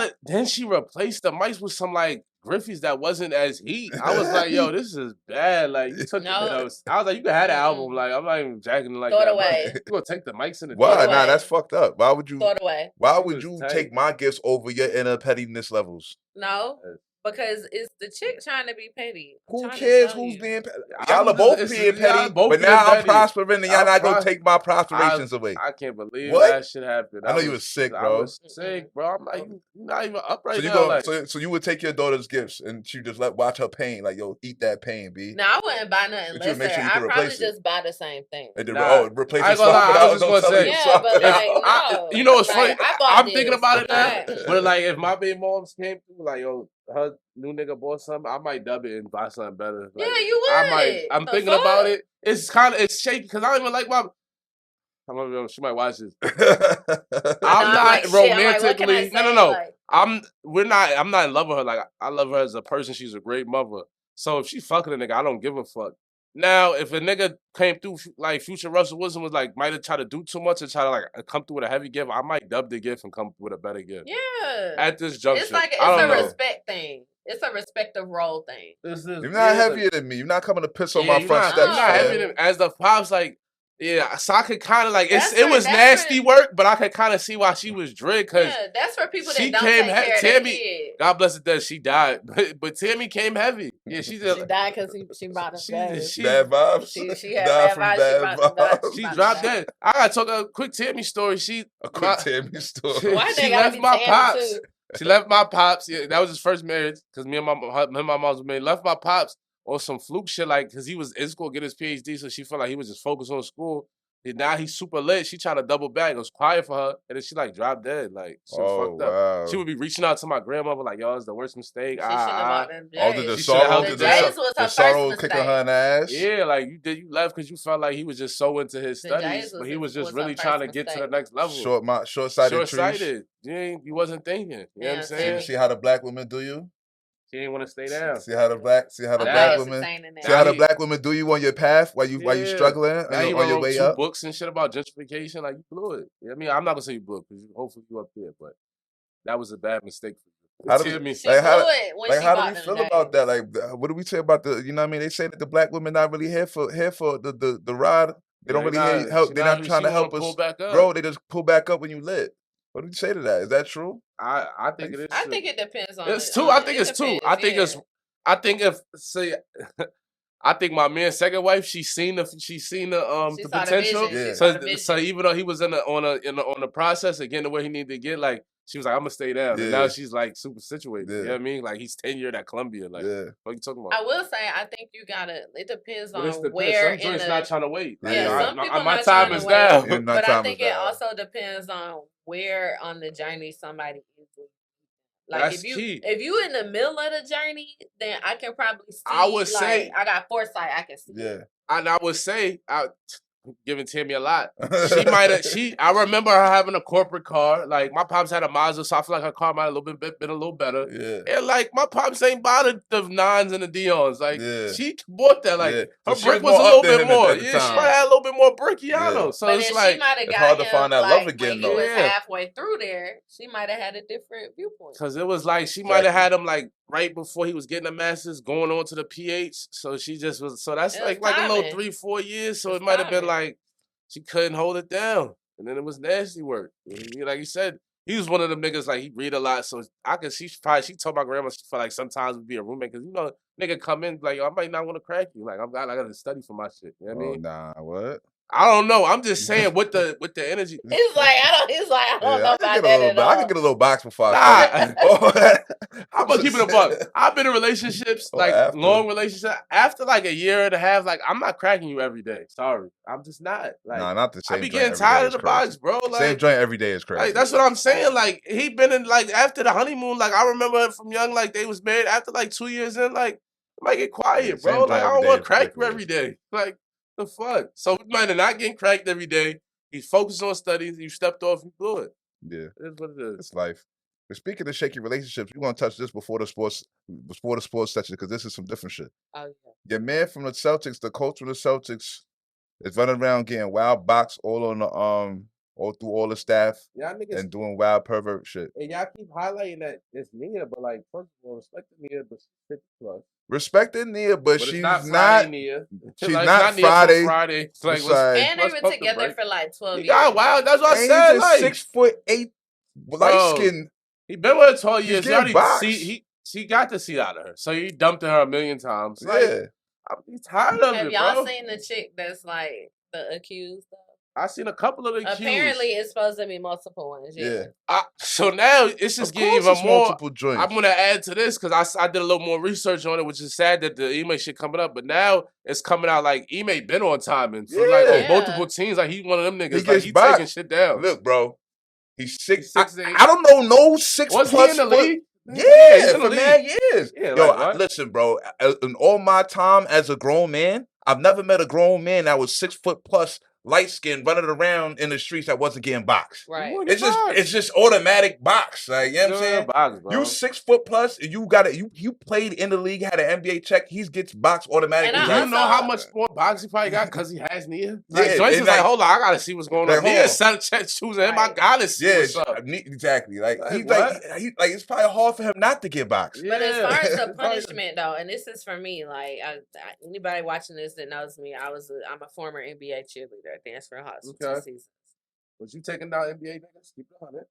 gift. then she replaced the mics with some like Griffey's that wasn't as heat. I was like, yo, this is bad. Like you took No. it. I was like, you can have the album. Like I'm not even jacking it like Throw it that. away. But you gonna take the mics in the Why? it Nah, away. that's fucked up. Why would you? Throw it away. Why She would was you tight. take my gifts over your inner pettiness levels? No, because it's the chick trying to be petty. I'm Who trying to cares tell who's you. being petty? I'm Y'all are just- both it's- being y'all petty, both but being now I'm petty. prospering and y'all I'm not gonna pros- take my prosperations away. I can't believe What? that shit happened. I know you was sick, I bro. was sick, bro. I'm like, you not even up right So you now. go, Like, so you would take your daughter's gifts and she just watch her pain, like yo, eat that pain, b. Now I wouldn't buy nothing But you less. make sure you I'd can probably replace it. just buy the same thing. And then, Nah, replace I it, ain't gonna swap lie, it I out. was Don't just tell gonna her you say- Yeah, swap but it out. like no. you know what's Like, funny? I bought I'm this. thinking about it now. But- But like, if my baby moms came through, like, yo, her new nigga bought something, I might dub it and buy something better. Like, Yeah, you I would. might. I'm The thinking fuck? about it. It's shaky because I don't even like my. She might watch this. I'm I'm not like, shit, I'm like, what can I romantically. say? No. Like, I'm not in love with her. Like I love her as a person. She's a great mother. So if she fucking a nigga, I don't give a fuck. Now, if a nigga came through like Future Russell Wilson was like might have tried to do too much and try to like come through with a heavy gift, I might dub the gift and come with a better gift. yeah. At this juncture, It's like I it's don't a know. respect thing. It's a respective role thing. You're not heavier than me. You're not coming to piss on my you're front not, steps. you're not fam. heavier than as the pops like. Yeah, so I could kind of like That's it for- was that's nasty for- work, but I could kind of see why she was dread because Yeah, that's for people she that don't came take care of their Tammy. kid. God bless it that she died, but Tammy came heavy. Yeah, She died because she brought them bags. Bad vibes. She had Died bad from vibes. She bad brought them back. vibes. She Brought dropped them back. that. I gotta talk a quick Tammy story. A quick Tammy story. Why She they gotta left be my Tammy pops. too? She left my pops. Yeah, that was his first marriage because me and my mom was married. Left my pops on some fluke shit like because he was in school get his PhD, so she felt like he was just focused on school. And now he's super lit. She tried to double back. It was quiet for her, and then she like dropped dead. Like she was fucked up. Wow. She would be reaching out to my grandmother like, "Yo, it's the worst mistake." She shouldn't have bought them Oh, did J's. the She shoulda sorrow, held The it did down. J's was the her sorrow first kicking mistake. her in the ass? Yeah, like you left because you felt like he was just so into his The studies, J's but was he was just was really her trying to first get to the mistake. next level. Short-sighted trees. Short-sighted. You wasn't thinking. You know what I'm Yeah, saying? See how the black women do you? She didn't want to stay down. See how the black I'm black not women. entertaining that. See how the black women do you on your path while you Yeah. struggling Now you on your wrote way 2 up. books and shit about gentrification. Like you blew it. You know what I mean, I'm not gonna say you blew it because hopefully you up there, but that was a bad mistake for you. How do we- Tell me. She Like, how- blew it when Like she how do bought we them feel J's. about that? Like what do we say about the? You know what I mean? They say that the black women not really here for the ride. They don't really help. They're not trying to help us pull back up. grow. They just pull back up when you lit. What do you say to that? Is that true? I think it is. I true. think it depends on It's it. two. I think it's two. depends, I think yeah. it's. I think if say, I think my man's second wife, she seen the She the saw the potential. vision. Yeah. She saw the vision. So even though he was on the process of getting to where he needed to get, like she was like, I'm gonna stay down. And Yeah. now she's like super situated. Yeah. You know what I mean? Like he's tenured at Columbia. Like Yeah. what you talking about? I will say, I think you gotta. It depends But on it's the where some in joints the. not trying to wait. Like, Yeah, I- some my, people my not time trying is to wait. down. Yeah, my But I time think is it down. also depends on where on the journey somebody is. Like That's key. if you in the middle of the journey, then I can probably see. I would like, say- I got foresight. I can see. Yeah. And I would say, giving Tammy a lot. She might have. I remember her having a corporate car. Like my pops had a Mazda, so I feel like her car might have been a little better. Yeah. And like my pops ain't bought the 9s and the Dions. Like Yeah. she bought that. Like Yeah. her So she brick was was a more little up than bit him at more. the Yeah, she time. might have had a little bit more brickiano. Yeah. So But it's then like she might have it's got hard to him, find that like, love again, when he though. was Yeah. halfway through there, she might have had a different viewpoint. because it was like she might have had him like right before he was getting a master's, going on to the PH. So she just was. So that's It was like a little timing. 3-4 years. So It it was might have been timing. like she couldn't hold it down, and then it was nasty work. Like you said, he was one of them niggas like he read a lot, so I could. She told my grandma she felt like sometimes would be a roommate because nigga come in like, yo, I might not want to crack you. Like I got to study for my shit. You know what I Oh mean? nah, what? I don't know. I'm just saying with the energy. He's like, I don't know I about could get a that little. at I could all. get a little box before I Nah. start. Oh, I'm gonna keep it a buck. I've been in relationships, Or like after. long relationships. After like a year and a half, like I'm not cracking you every day. Sorry, I'm just not. Like Nah, not the I same be joint getting every day tired of is the crazy. box, bro. Same Like, joint every day is crazy. that's what I'm saying. Like he been in like after the honeymoon. Like I remember from young, like they was married after like 2 years in. Like I might get quiet, Yeah, bro. same Like joint I every don't day want to is crack you ridiculous. every day. Like the fuck. So we might have not getting cracked every day. He's focused on studies. You stepped off. You blew it. Yeah, It is what it is. it's life. But speaking of shaky relationships, we're gonna touch this before the sports section because this is some different shit. Oh, Your man from the Celtics, the coach from the Celtics, is running around getting wild box all on the all through all the staff Y'all niggas and doing wild pervert shit. and y'all keep highlighting that it's Nia, but like first of all, respect the Nia, but she's 50 plus. Respecting Nia, but But she's it's not not. Friday, Nia. She's Like, not it's not Nia Friday. for Friday. It's like It's let's, like- And they've let's been pump the together brakes. for like 12 He years. got wild. That's what I And said. he's a Like 6'8" light Bro, skin. he been with her 12 He's years. He getting already boxed. he got the seat out of her. So he dumped her a million times. Like Yeah. I'm tired of Have it, y'all bro. seen the chick that's like the accused? I seen a couple of the accused. Apparently, it's supposed to be multiple ones. Yeah. So now it's just Of getting course even it's more. multiple joints. I'm gonna add to this because I did a little more research on it, which is sad that the email shit coming up. But now it's coming out like email been on timing for like Yeah. on multiple teams. Like he one of them niggas. He Like gets he boxed. taking shit down. Look, bro. He's six. He's 6'8". I don't know no 6 Was plus he in the foot- league? Yeah, he's in the for mad league. years. Yeah, Yo, like, what? listen, bro. In all my time as a grown man, I've never met a grown man that was 6 foot plus, light skinned, running around in the streets that wasn't getting boxed. Right. It's just automatic box. Like, you know what I'm saying? Box, bro. You 6 foot plus, you got it. You played in the league, had an NBA check. He gets boxed automatically. And Do I you Like, know also- how much more box he probably got because he has Nia? Like, Yeah, Joyce and is like, like- hold on, I gotta see what's going like, on. hold Nia on. set choosing him. I Right. gotta see yeah, what's up. exactly. Like, Like, he's what? like, he like, it's probably hard for him not to get boxed. But as far as the Probably- punishment, though, and this is for me, like anybody watching this that knows me, I'm a former NBA cheerleader, dance for Hawks for 2 Okay. seasons. Was you taking down NBA niggas? Keep it on it.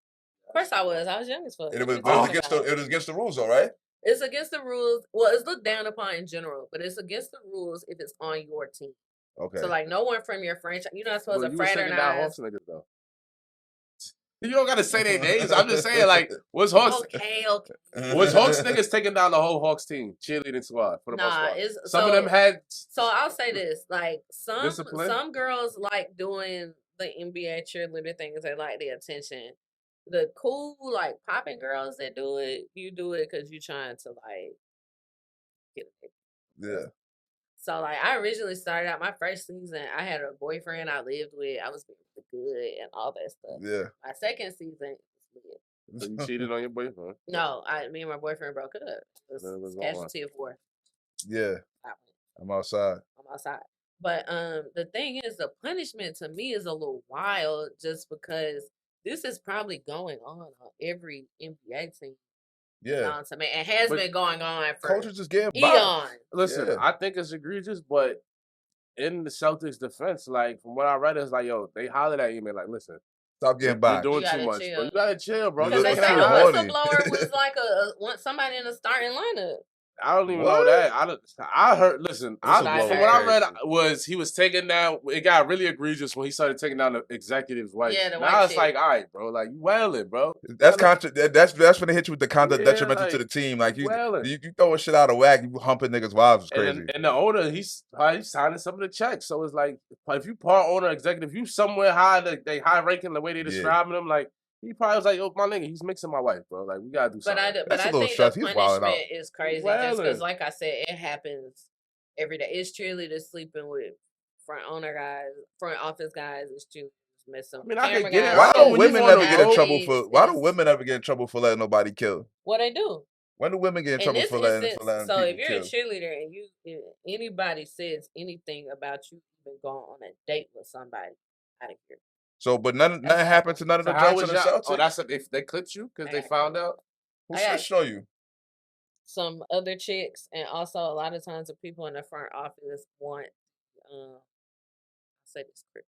Of course, I was. I was young as fuck. And it What was, you talking against about? it was against the rules, all right? It's against the rules. Well, it's looked down upon in general, but it's against the rules if it's on your team. Okay. So, like, no one from your franchise, you're not supposed Well, to you was taking down fraternize. Hawks niggas though. You don't gotta say their names. I'm just saying, like, was Hawks Okay. was Hawks niggas taking down the whole Hawks team cheerleading squad for the most Nah, part? it's Some of them had. So I'll say this: like Discipline? some girls like doing the NBA cheerleader thing because they like the attention. The cool like popping girls that do it, you do it because you're trying to like get it. Yeah. So like I originally started out my first season. I had a boyfriend I lived with. I was being really good and all that stuff. Yeah. My second season, So you cheated on your boyfriend? no, me and my boyfriend broke up. It was, Then it was on casualty of war. Yeah. I went. I'm outside. I'm outside. But the thing is, the punishment to me is a little wild, just because this is probably going on every NBA team. You know Yeah. what I'm saying? It has But been going on for Coaches just getting boxed. eons. Listen, Yeah. I think it's egregious, but in the Celtics' defense, like from what I read, it's like, yo, they hollered at email, like, listen, Stop you're getting boxed. doing You too gotta much, chill. bro. You gotta chill, bro. You Because Just they look take say it the kinda out. horny. whistleblower was like somebody in the starting lineup. I don't even What? know that. I heard. Listen, from Whistleblower what I read crazy. was he was taking down. It got really egregious when he started taking down the executive wife. Yeah, the now white it's chick. like, all right, bro, like you wailing, bro. That's that's when they hit you with the conduct Yeah, detrimental to like, the team. Like you wailing. throwing shit out of whack, you humping niggas' wives is crazy. And the owner, he's signing some of the checks. So it's like, if you part owner, executive, you somewhere high, they high ranking the way they describing him, like he probably was like, yo, my nigga, he's mixing my wife, bro. Like we gotta do something. That's a I little think stress. the He's wilding out. punishment is crazy just because, like I said, it happens every day. It's cheerleaders sleeping with front office guys. It's cheerleaders messing. I mean, I can camera get it. guys. Why know don't when you women on ever the get in road, trouble for? Why do women ever get in trouble for letting nobody kill? What they do? When do women get in trouble this for letting instance, letting so people if you're kill? a cheerleader and if anybody says anything about you even going on a date with somebody, out of here. So, but nothing happened to none of So the how joints was on the y'all? Celtics. Oh, that's if they clipped you because they found out. Who I got- snitched on you? Some other chicks, and also a lot of times the people in the front office want say this quick.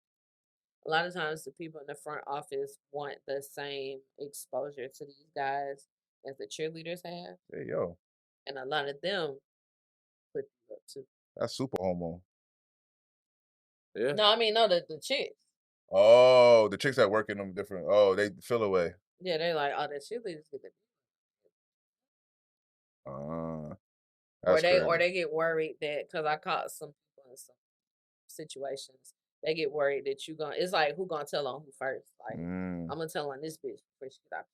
a lot of times the people in the front office want the same exposure to these guys as the cheerleaders have, Hey, yo, and a lot of them put you up too. that's super homo. Yeah. No, I mean no, the chicks. Oh, the chicks that work in them different. Oh, they feel away. Yeah, they're like, oh, the cheerleaders get the That's crazy. or they get worried that because I caught some people in some situations, they get worried that you gonna. It's like who gonna tell on who first? Like I'm gonna tell on this bitch before she get out.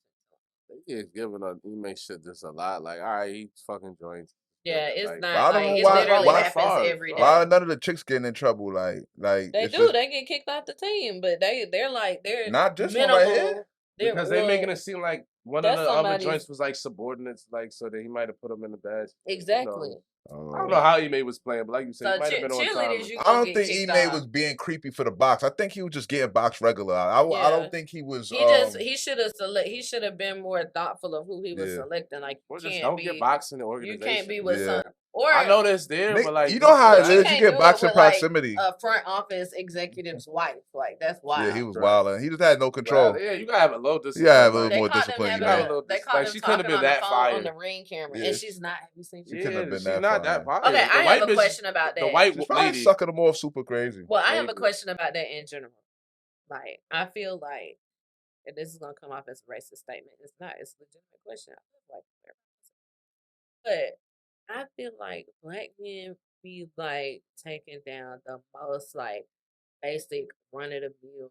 He is giving up. He makes shit just a lot. Like, all right, he fucking joins. Yeah, it's like, not. I don't Like, know it why- literally why happens Favre? every day. Why are none of the chicks getting in trouble? Like They it's do. just They get kicked off the team, but they're like they're not this one minimal. right here. Because they making it seem like one of that's the other somebody's- joints was like subordinates, like so that he might have put them in the badge. exactly. I don't know how Ime was playing, but like you said, So he might have been on time. cheerleaders, you I gonna don't get think kicked Ime off. was being creepy for the box. I think he was just getting box regular. I Yeah. don't think he was. He should have been more thoughtful of who he was Yeah. selecting. Like Or you just can't don't be, get boxing the you organization. can't be with Yeah. some. Or I know that's there, Nick, but like you know how it But is. you You can't get do it boxing with, like, proximity. a front office executive's wife. Like that's wild. Yeah, he was Right. wilding. He just had no control. Well, yeah, you gotta have a little discipline. You gotta have a like, little more They caught discipline. them You having know. they caught Like, them she couldn't have talking been on the that phone fire. on the ring camera, Yeah. and she's not. Have you seen? She couldn't have been she's that not fire. that fire. Okay, The I have white a bitch- question about that. The white She's probably lady. sucking them off super crazy. Well, I have a Maybe. question about that in general. Like, I feel like, and this is gonna come off as a racist statement. It's not. It's a legitimate question. I feel like, but I feel like black men be like taking down the most like basic run of the mill,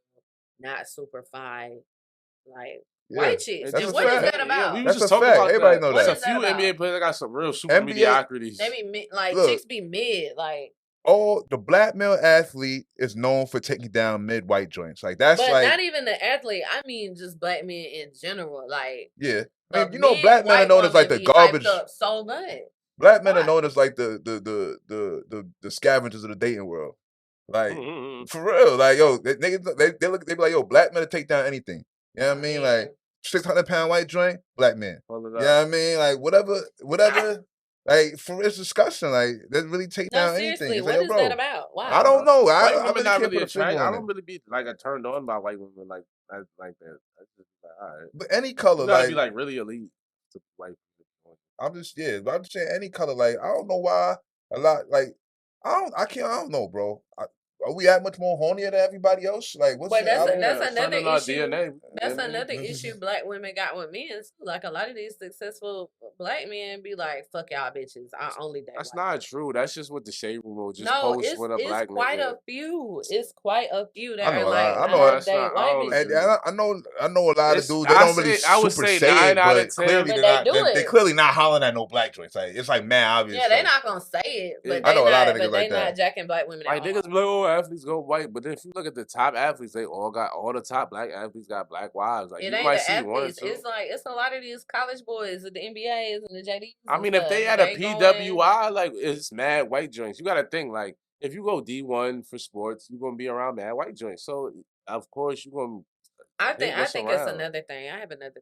not super fine, like Yeah. white chicks. That's And a what is fact. that about? we was That's just a talking fact. about Everybody that. know There's that. a few What is that NBA about? players that got some real super NBA mediocrities. They be like Look. chicks be mid, like. Oh, the black male athlete is known for taking down mid white joints. Like that's But like not even the athlete. I mean, just black men in general. Like, yeah. I a mean, you know, black men are mid-white known as like woman the be hyped garbage. up so much. Black men are Why? known as like the scavengers of the dating world. Like Mhm. for real, like yo, they be like yo, black men to take down anything. You know what I mean? Yeah. Like 600-pound white joint, black man. Hold it You up. know what I mean? Like whatever. Like for it's discussion. Like they really take No, down seriously, anything. It's what like, is yo, that bro, about? Why? I don't know. White I women really not can't really put a finger attracted. I on don't it. really be like turned on by white women like that. I just like, all right. But any color, You gotta like be like really elite to white people. I'm just saying any color. Like I don't know why a lot. Like I don't know, bro. Are we that much more hornier than everybody else? Like what's But the- I don't- that's something another in our issue. DNA. That's Yeah. another issue black women got with men. Too. Like a lot of these successful black men be like, "Fuck y'all bitches. I only date." That's white not men." true. That's just what the shade room will just No, post when a it's black quite nigga. a few. It's quite a few that I know are a like, lot. I know that's date not- I white don't bitches. And I know a lot of It's- dudes. They I don't really say- I would super say say 9 it, out but of 10. clearly But they're they do not. They're it. clearly not hollering at no black joints. Like it's like man obvious. Yeah, they like, not gonna say it, but I they know a lot not. of niggas But they like that. not jacking black women. Like at niggas all. be like, oh, athletes go white, but then if you look at the top athletes, they all the top black athletes got black wives. Like It you ain't might the see one or athletes. two. It's like it's a lot of these college boys with the NBAs and the JDs. I and mean, if they stuff. had a going- PWI, like it's mad white joints. You got to think like if you go D1 for sports, you're gonna be around mad white joints. So of course you're gonna. I think what's it's around. another thing. I have another.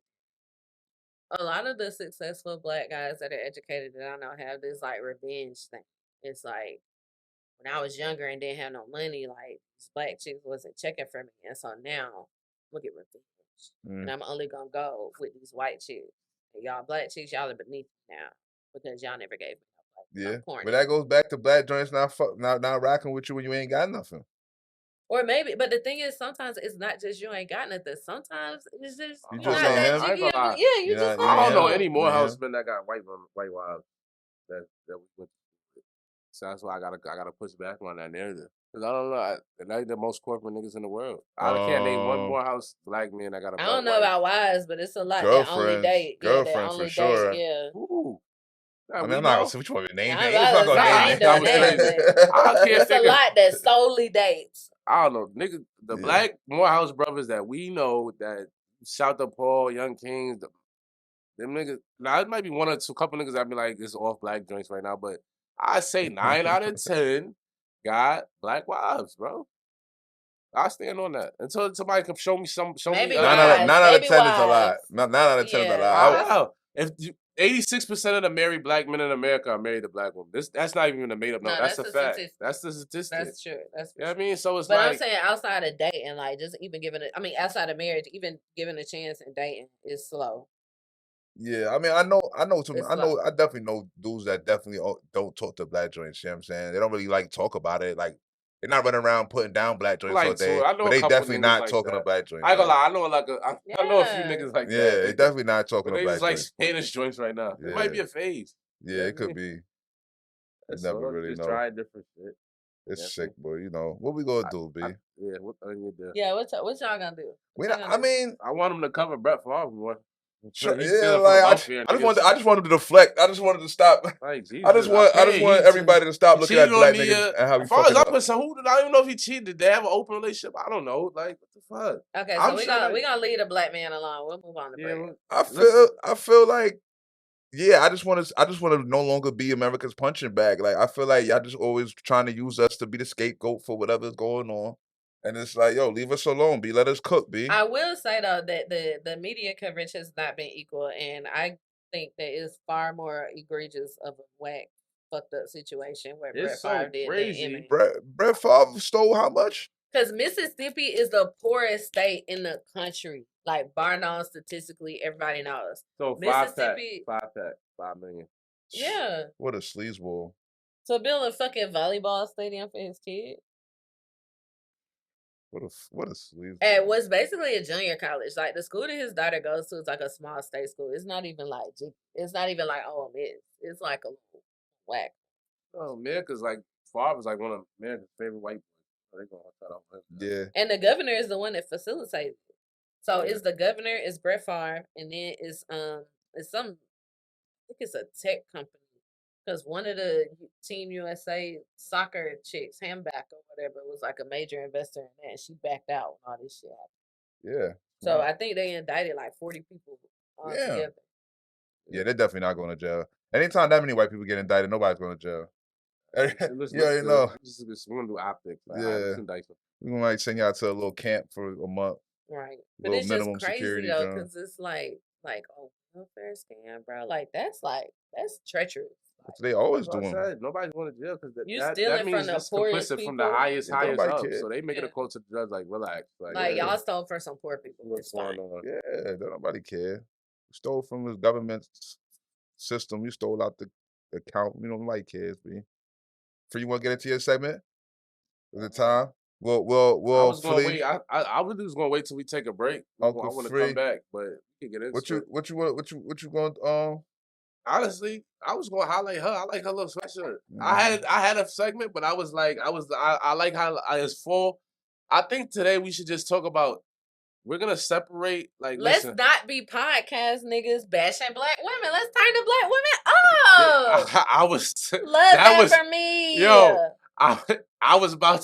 A lot of the successful black guys that are educated that I know have this like revenge thing. It's like when I was younger and didn't have no money, like these black chicks wasn't checking for me, and so now look at revenge, and I'm only gonna go with these white chicks. And y'all black chicks, y'all are beneath me now because y'all never gave me no black. yeah, I'm corny. but that goes back to black joints not rocking with you when you ain't got nothing. Or maybe, but the thing is, sometimes it's not just you ain't got nothing. Sometimes it's just You not just that ain't him? I ain't jiggy gonna of lie. a- Yeah, you You just know, I don't know Yeah. any more Yeah. housemen that got white wives that we went. So that's why I gotta push back on that narrative. Cause I don't know, they the most corporate niggas in the world. I can't name one more house black man that got a I black don't know wife. about wives, but it's a lot that only Girlfriends. date. Yeah, that Girlfriends for only sure. date. Yeah. Ooh. I mean, I'm not gonna say which one to name. I'm names. about I'm not to gonna say, I name ain't names. doing that, I can't It's a figure. lot that solely dates. I don't know, nigga. The Yeah. black Morehouse brothers that we know that shout to Paul, Young Kings, them niggas. Now it might be one or two couple niggas that be like it's off black joints right now, but I say 9 out of 10 got black wives, bro. I stand on that until somebody can show me Maybe me. wives. 9 out of Maybe 10 is a lot. wives. 9 out of 10 is a Yeah. lot. Wow. If you, 86% of the married black men in America are married to black women. That's not even a made up number. No, That's a fact. statistic. That's the statistic. That's true. That's You know what I mean? So it's but like, I'm saying outside of dating, like just even giving it. I mean, outside of marriage, even giving a chance in dating is slow. Yeah, I mean, I know, I slow. definitely know dudes that definitely don't talk to black joints. You know what I'm saying? They don't really like talk about it. Like, they're not running around putting down black joints all like, day. I know But a they couple definitely niggas not like talking to that. black joints. I ain't gonna like, lie, I know a few niggas like yeah, that. they definitely not talking But to they black just like joints. Spanish joints right now. It might be a phase. Yeah, You know it could be. You That's never all. really Just know. try different shit. It's sick, boy. You know what we gonna do, B? Yeah, what you do? Yeah, what y'all gonna do? I mean, I want him to cover Brett Favre more. Sure, He's yeah, stealing like from I just wanted to deflect. I just wanted to stop. Like, Jesus, I just want everybody to stop looking at black niggas and how we as far as fucking I'm up. concerned, who did I don't even know if he cheated? Did they have an open relationship? I don't know. Like, what the fuck? Okay, so we gonna leave the black man alone. We'll move on to break. I feel like, yeah, I just want to no longer be America's punching bag. Like, I feel like y'all just always trying to use us to be the scapegoat for whatever's going on. And it's like, yo, leave us alone, B. Let us cook, B. I will say though that the media coverage has not been equal, and I think that it's far more egregious of a whack fucked up situation where Brett Favre did crazy. Brett Favre stole how much? Because Mississippi is the poorest state in the country, like bar none statistically, everybody knows. So Mississippi, 5 million. Yeah. What a sleazeball. So build a fucking volleyball stadium for his kid. What a sleaze. And what's basically a junior college. Like the school that his daughter goes to is like a small state school. It's not even like oh it's like a whack. Oh, America's like Favre is like one of America's favorite white boys. So they gonna cut off him. Yeah. And the governor is the one that facilitates it. So it's the governor, it's Brett Favre, and then it's some I think it's a tech company. Because one of the Team USA soccer chicks, Hamback or whatever, was like a major investor in that. And she backed out when all this shit happened. Yeah. So I think they indicted like 40 people together. Yeah, they're definitely not going to jail. Anytime that many white people get indicted, nobody's going to jail. You already know. We're going to do optics. Like, we might send y'all to a little camp for a month. Right. But it's just crazy though, because it's like, oh, welfare scam, bro. Like that's treacherous. That's what they always doing. Nobody's going to jail because you stealing from the poorest people. From the highest up. So they make it a quote to the judge, like, relax. Like y'all stole from some poor people. What's going on? Yeah, don't nobody care. You stole from the government system. You stole out the account. We don't like kids, B. For you want to get into your segment? Is it time? Well, I was gonna wait. I was just gonna wait till we take a break. I want to come back, but we can get into it. What you going? Honestly, I was gonna highlight her. I like her little sweatshirt. I had a segment, but I like how it's full. I think today we should just talk about. We're gonna separate. Like, let's not be podcast niggas bashing black women. Let's turn the black women up. I was for me. Yo, I was about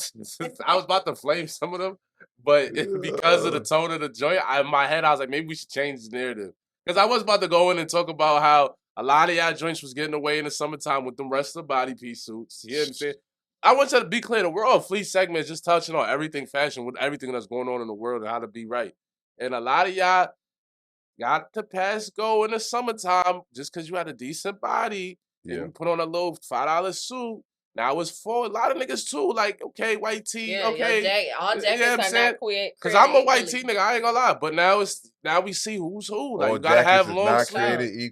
to flame some of them, but because of the tone of the joint, in my head I was like, maybe we should change the narrative. Because I was about to go in and talk about how a lot of y'all joints was getting away in the summertime with them rest of the body piece suits. You know what I'm saying? I want you to be clear. The World Fleet segment is just touching on everything fashion with everything that's going on in the world and how to be right. And a lot of y'all got to pass go in the summertime just because you had a decent body and you put on a little $5 suit. Now it's for a lot of niggas too. Like, okay, white tee, okay, all jackets are not queer. Because I'm a white tee nigga, I ain't gonna lie. But now we see who's who. Like, you gotta have long sleeves.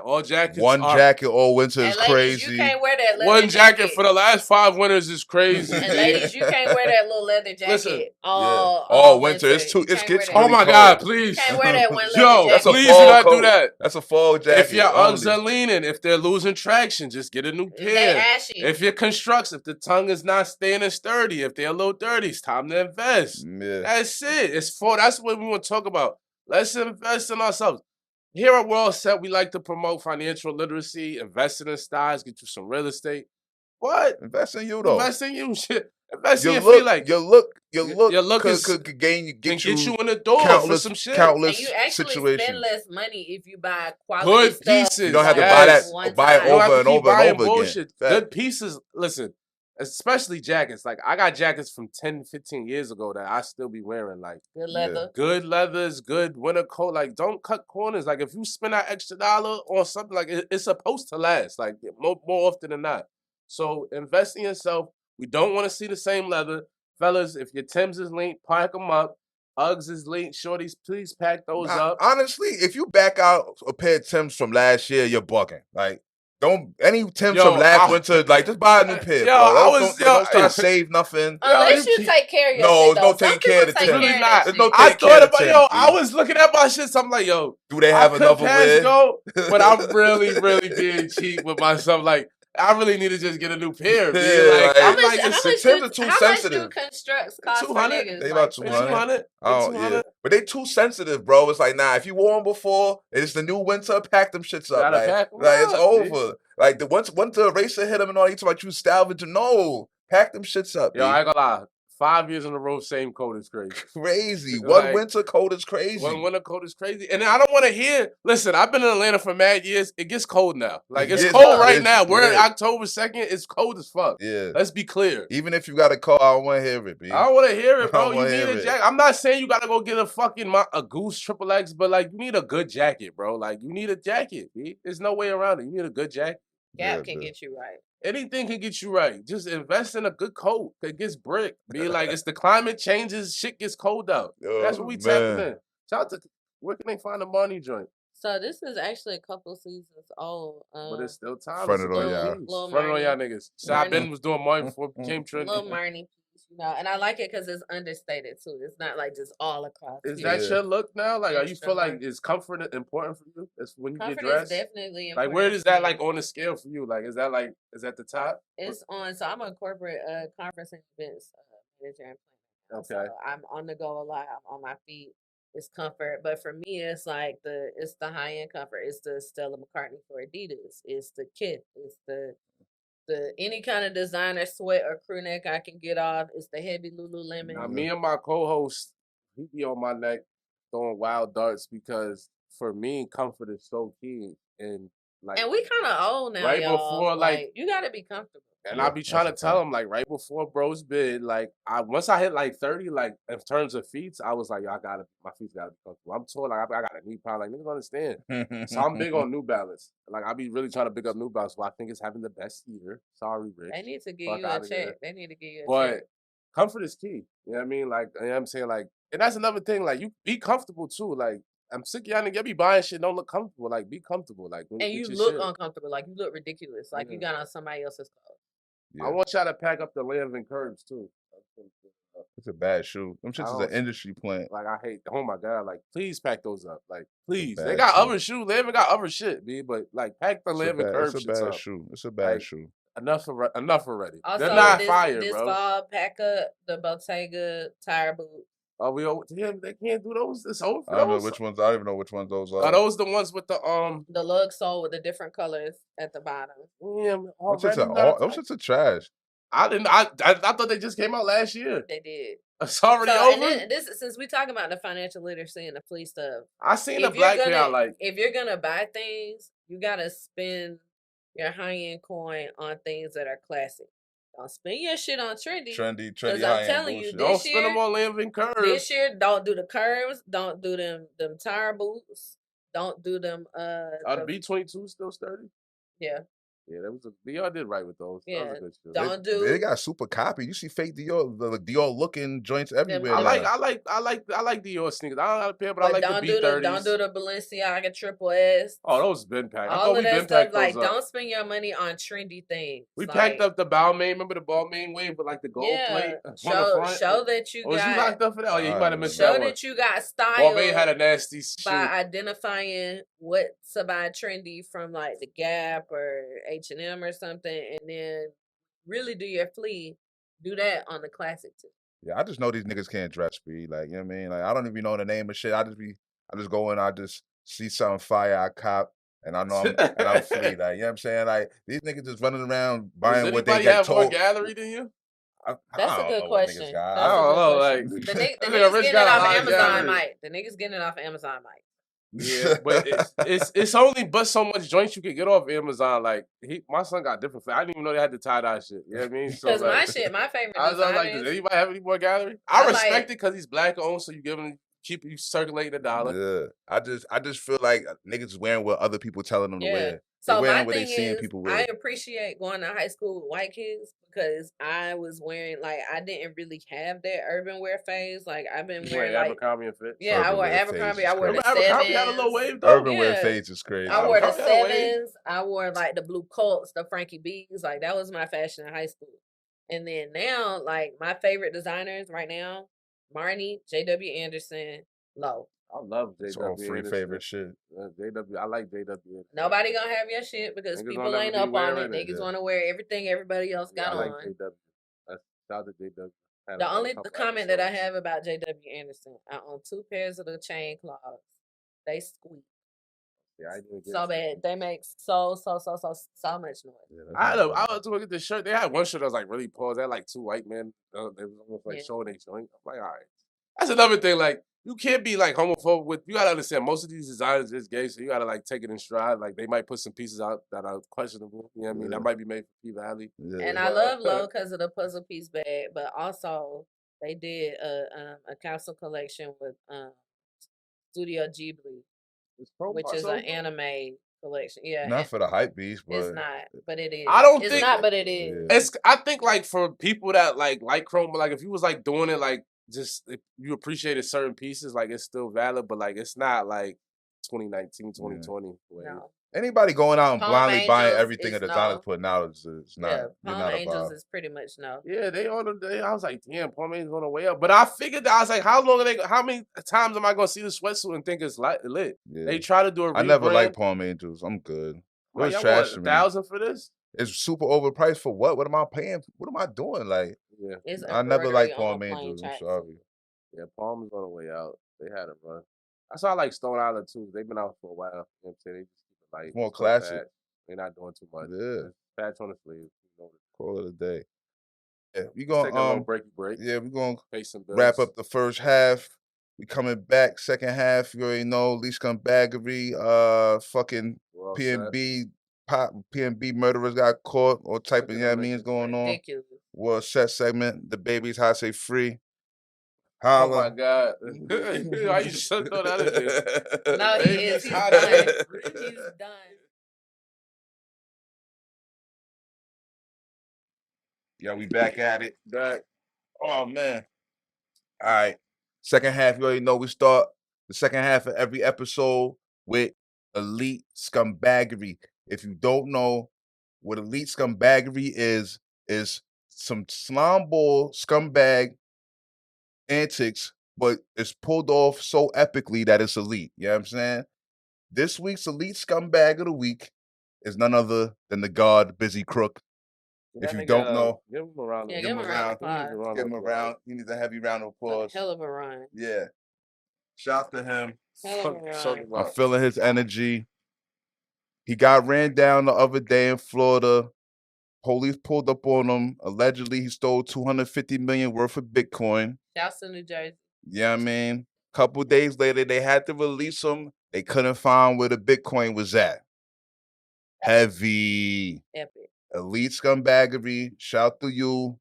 All jackets. One jacket all winter is crazy. You can't wear that leather One jacket for the last 5 winters is crazy. And ladies, you can't wear that little leather jacket. Listen, all winter. It's gets oh my God, please. You can't wear that one leather jacket. That's a please fall do not coat. do that. That's a fall jacket. If your Uggs are leaning, if they're losing traction, just get a new pair. Ashy. If you're constructs, if the tongue is not staying sturdy, if they're a little dirty, it's time to invest. Yeah. That's it. That's what we want to talk about. Let's invest in ourselves. Here at World Set, we like to promote financial literacy, investing in stocks, get you some real estate. What? Invest in you though. Invest in you, shit. Invest in your look, like your look could get you in the door countless, for some shit. Countless and you actually situations. spend less money if you buy quality good stuff. pieces. You don't have to buy that, buy it over and over and over again. Good pieces. Listen, especially jackets. Like I got jackets from 10, 15 years ago that I still be wearing. Like Good leather. good leathers, good winter coat. Like don't cut corners. Like if you spend that extra dollar on something, like it's supposed to last. Like more often than not. So invest in yourself. We don't want to see the same leather, fellas. If your Timbs is linked, pack them up. Uggs is linked. Shorties, please pack those up. Honestly, if you back out a pair of Timbs from last year, you're bugging. Like, don't any Timbs from last winter. Like, just buy a new pair, bro. Don't try to save nothing. Unless you take care of your shit. No taking care of the Timbs. Really not. No I thought about I was looking at my shit. So I'm like, yo, do they have another wear? But I'm really being cheap with myself. Like, I really need to just get a new pair. Yeah, like, how much too sensitive. Much do constructs cost 200. They about 200. Oh, yeah. But they too sensitive, bro. It's like, nah, if you wore them before, it's the new winter, pack them shits up. It's over. Like, the once the eraser hit them and all, you talk about you salvaging. No, pack them shits up. Yo, I ain't gonna lie. 5 years in a row, same coat is crazy. Crazy. One winter coat is crazy. One winter coat is crazy. And I don't want to hear, listen, I've been in Atlanta for mad years. It gets cold now. Like, it's cold right now. We're in October 2nd. It's cold as fuck. Yeah. Let's be clear. Even if you got a coat, I don't want to hear it, B. I don't want to hear it, bro. You need a jacket. I'm not saying you got to go get a fucking a Goose XXX, but, like, you need a good jacket, bro. Like, you need a jacket, B. There's no way around it. You need a good jacket. Gap can get you right. Anything can get you right. Just invest in a good coat that gets brick. Be like, it's the climate changes, shit gets cold out. That's what we tapping in. Shout out to, where can they find a money joint? So this is actually a couple seasons old. But it's still time. Front it on y'all. Front it on y'all niggas. Shot Ben was doing Martin before it became trendy. Little Marnie piece, you know. And I like it because it's understated too. It's not like just all across. Is that your look now? Like, are you feel like is comfort important for you? It's when you comfort get dressed? Is definitely important. Like, where is that like on the scale for you? Like, is that the top? It's on. So I'm a corporate conference and events manager and planner. Okay. So I'm on the go a lot. I'm on my feet. It's comfort, but for me, it's like it's the high end comfort. It's the Stella McCartney for Adidas. It's the kit. It's the any kind of designer sweat or crew neck I can get off. It's the heavy Lululemon. Now, me and my co-host, he be on my neck throwing wild darts because for me, comfort is so key. And like, and we kind of old now, right y'all. before like you got to be comfortable. And I be trying to tell him, like, right before bro's bid, like, once I hit like 30, like, in terms of feet, I was like, yo, my feet gotta be comfortable. I'm tall, like, I got a knee problem, like, niggas understand. So I'm big on New Balance. Like, I be really trying to pick up New Balance, but I think it's having the best year. Sorry, Rich. They need to give you a check. They need to give you a check. But comfort is key. You know what I mean? Like, you know what I'm saying? Like, and that's another thing, like, you be comfortable too. Like, I'm sick of y'all niggas be buying shit, don't look comfortable. Like, be comfortable. Like, and you look uncomfortable. Like, you look ridiculous. Like, you got on somebody else's clothes. Yeah. I want y'all to pack up the Lanvin Curbs too. It's a bad shoe. Them shits is an industry plant. Like, I hate. Oh my god! Like, please pack those up. Like, please. They got other shoes. Lanvin got other shit, B. But like, pack the Lanvin Curbs. It's a bad shoe. It's a bad shoe. Enough already. Also, they're not fire, this bro. fall, pack up the Bottega tire boots. Oh, they can't do those. It's over. I don't know which ones. I don't even know which ones those are. Are those the ones with the lug sole with the different colors at the bottom? Yeah, those shits are trash. I thought they just came out last year. They did. It's already over. And this since we talking about the financial literacy and the fleece stuff. I seen the black pair I like. If you're gonna buy things, you gotta spend your high end coin on things that are classic. Don't spend your shit on trendy. Because I'm telling you, don't spend them on Lanvin Curves. This year, don't do the curves. Don't do them tire boots. Don't do them. Are the B-22 still sturdy? Yeah. Yeah, Dior did right with those. Yeah, that was a good they got super copy. You see fake Dior, the Dior looking joints everywhere. I like Dior sneakers. I don't have a pair, but I like the B30s. Don't do the Balenciaga Triple S. Oh, those been packed. All of that stuff. Like, don't spend your money on trendy things. We packed up the Balmain. Remember the Balmain wave with like the gold plate? Show that you got. Was you locked up for that? Oh yeah, you might have missed that one. Show that you got style. Balmain had a nasty shoe. By identifying what to buy trendy from, like the Gap or H&M or something, and then really do your flea. Do that on the classic too. Yeah, I just know these niggas can't dress, B. Like, you know what I mean? Like, I don't even know the name of shit. I just go in, I just see something fire, I cop, and I know I'm free. Like, you know what I'm saying? Like, these niggas just running around buying what they get told. Does anybody have more gallery than you? That's a good question. I don't know. Like, the niggas getting it off Amazon, Mike. The niggas getting it off Amazon, Mike. Yeah, but it's only but so much joints you can get off Amazon. Like my son got different. I didn't even know they had the tie-dye shit. You know what I mean? So Because like, my favorite I was like, does designers. anybody have any more gallery? I I respect like- it because he's black owned, so you give him keep you circulating the dollar. Yeah, I just feel like niggas is wearing what other people telling them to Yeah. wear. So They my wearing what thing they seeing is, people I wear. appreciate going to high school with white kids because I was wearing like I didn't really have that urban wear phase. Like I've been You wearing wear like Abercrombie and Fitz. yeah, I Urban wore wear phase Abercrombie. is I wore the Remember Abercrombie had a little sevens. wave though. Urban wear Yeah. phase is crazy. I wore the Abercrombie had a wave. sevens. I wore like the blue Colts, the Frankie B's. Like that was my fashion in high school. And then now, like my favorite designers right now, Marnie, J.W. Anderson, Low. I love It's JW. all free favorite shit. JW, I like JW. Nobody gonna have your shit because Niggas people don't ain't ever up be on it. wearing it, Niggas yeah. want to wear everything everybody else got I like on. JW. Shout out to JW. Had The a only couple comment that I episodes. have about J.W. Anderson, I own 2 pairs of the chain claws. They squeak Yeah, I didn't get so bad. They make so much noise. Yeah, that's I not was bad. to look at the shirt. They had one shirt that was like really paused. They had like 2 white men. They was almost like Yeah. showing their joint. I'm like, all right. That's another thing. Like, you can't be like homophobic with. You gotta understand. Most of these designers is gay, so you gotta like take it in stride. Like, they might put some pieces out that are questionable. You know what I mean? Yeah. That might be made for P Valley. Yeah. And I love Low because of the puzzle piece bag, but also they did a capsule collection with Studio Ghibli, which is an anime collection. Yeah, Not for the hype beast, but it's not, but it is. I don't It's think- not, but it is. Yeah. It's. I think like for people that like chrome, but like if you was like doing it like just if you appreciated certain pieces, like it's still valid, but like it's not like 2019, 2020. where- No. anybody going out and Palm blindly buying Angels everything a is designer's no. putting out is not. Yeah, You're Palm not Angels about. is pretty much no. Yeah, they on the day. I was like, damn, Palm Angels on the way up. But I figured that I was like, how long are they? How many times am I gonna see the sweatsuit and think it's lit? Yeah. They try to do a rebrand. I never liked Palm Angels. I'm good. It Like, was y'all trash want to me. $1,000 for this? It's super overpriced for what? What am I paying? What am I doing? Like, Yeah, It's I never liked embroidery on Palm a plain Angels. I'm tracksuit. sorry. yeah. Palm is on the way out. They had a run. I saw like Stone Island too. They've been out for a while. You know what I'm saying? They just keep it like More slow classic. patch. They're not doing too much. Yeah. Just patch on the sleeves. You know, Call it a day. Yeah, we let's take a little gonna break. yeah, we're gonna Pay some bills. wrap up the first half. We coming back second half. You already know least scumbaggery. Fucking We're all set. PNB murderers got caught. All type of Look at yeah them means niggas, going on. Ridiculous. World set segment. The baby's how I say free. Oh my Holla. God! Why you should throw that in there? No, he Baby, is. it's He's hot done. in here. He's done. Yeah, we back at it. Back. Oh man. All right. Second half, you already know we start the second half of every episode with elite scumbaggery. If you don't know what elite scumbaggery is some slime ball scumbag antics, but it's pulled off so epically that it's elite. You know what I'm saying? This week's elite scumbag of the week is none other than the God Busy Crook. If That you nigga, don't know, give him a round. Yeah, give him a round. Give him a applause. round. He needs a heavy round of A applause. hell of a run. Yeah. Shout to him. Hell of a run. I'm feeling his energy. He got ran down the other day in Florida. Police pulled up on him. Allegedly, he stole $250 million worth of Bitcoin. Shouts to New Jersey. Yeah, I mean, couple days later, they had to release him. They couldn't find where the Bitcoin was at. Heavy. Epic. Elite scumbaggery. Shout to you.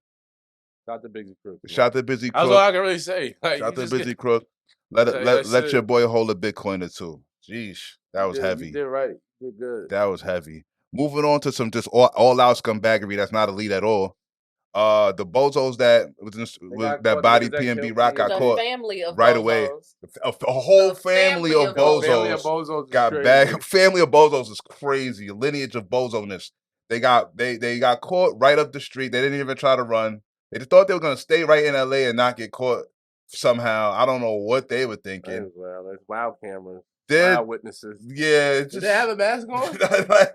Shout to Busy Crook. Shout to Busy That's all Crook. I can really say. Like, Shout you to just Busy get- Crook. Let That's your it. boy hold a Bitcoin or two. Jeez, that was heavy. You did right. You did good. That was heavy. Moving on to some just all out scumbaggery that's not elite at all. The bozos that got that caught, body niggas that PNB killed Rock got The caught family of right bozos. away. A whole The family of bozos. Family of bozos bozos is got crazy. bagged. Family of bozos is crazy. A lineage of bozoness. They got caught right up the street. They didn't even try to run. They just thought they were gonna stay right in LA and not get caught somehow. I don't know what they were thinking. It's wild cameras. They're- Wild witnesses. Yeah, it's Did just they have a mask on?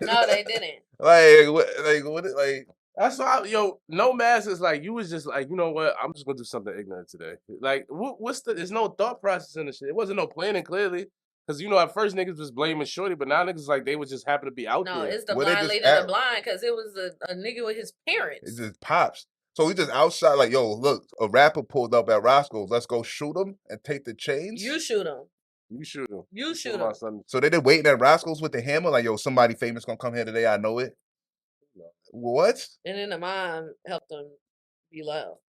No, they didn't. Like That's why, no mask is like, you was just like, you know what? I'm just gonna do something ignorant today. Like, there's no thought process in the shit. It wasn't no planning, clearly. Because, at first niggas was blaming Shorty, but now niggas like, they would just happen to be out No, there. it's the Where they blind just leading at? the blind because it was a nigga with his parents. It's just pops. So he just outside, like, yo, look, a rapper pulled up at Roscoe's. Let's go shoot him and take the chains. You shoot him. You shoot him. You shoot him. him. So they waiting at Rascals with the hammer, like, yo, somebody famous gonna come here today. I know it. What? And then the mom helped him be low.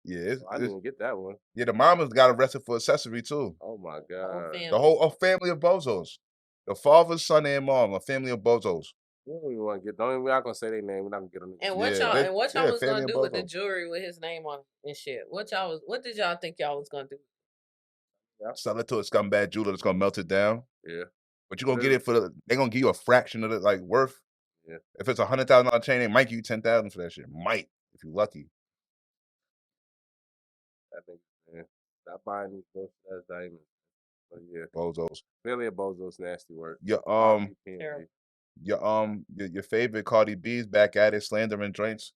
Yeah, I didn't get that one. Yeah, the mama's got arrested for accessory too. Oh my god. The whole family of bozos. The father, son, and mom, a family of bozos. We don't even want to get. We're not gonna say their name. We're not gonna get them. And what y'all was gonna do with the jewelry with his name on it and shit? What did y'all think y'all was gonna do? Yeah. Sell it to a scumbag jeweler that's gonna melt it down. Yeah. But you're gonna get it they're gonna give you a fraction of the worth. Yeah. If it's $100,000 chain, they might give you 10,000 for that shit. Might, if you're lucky. I think, man. Stop buying these close as diamonds. But yeah. Bozos. Really a bozo's nasty word. Your favorite Cardi B's back at it, slandering joints.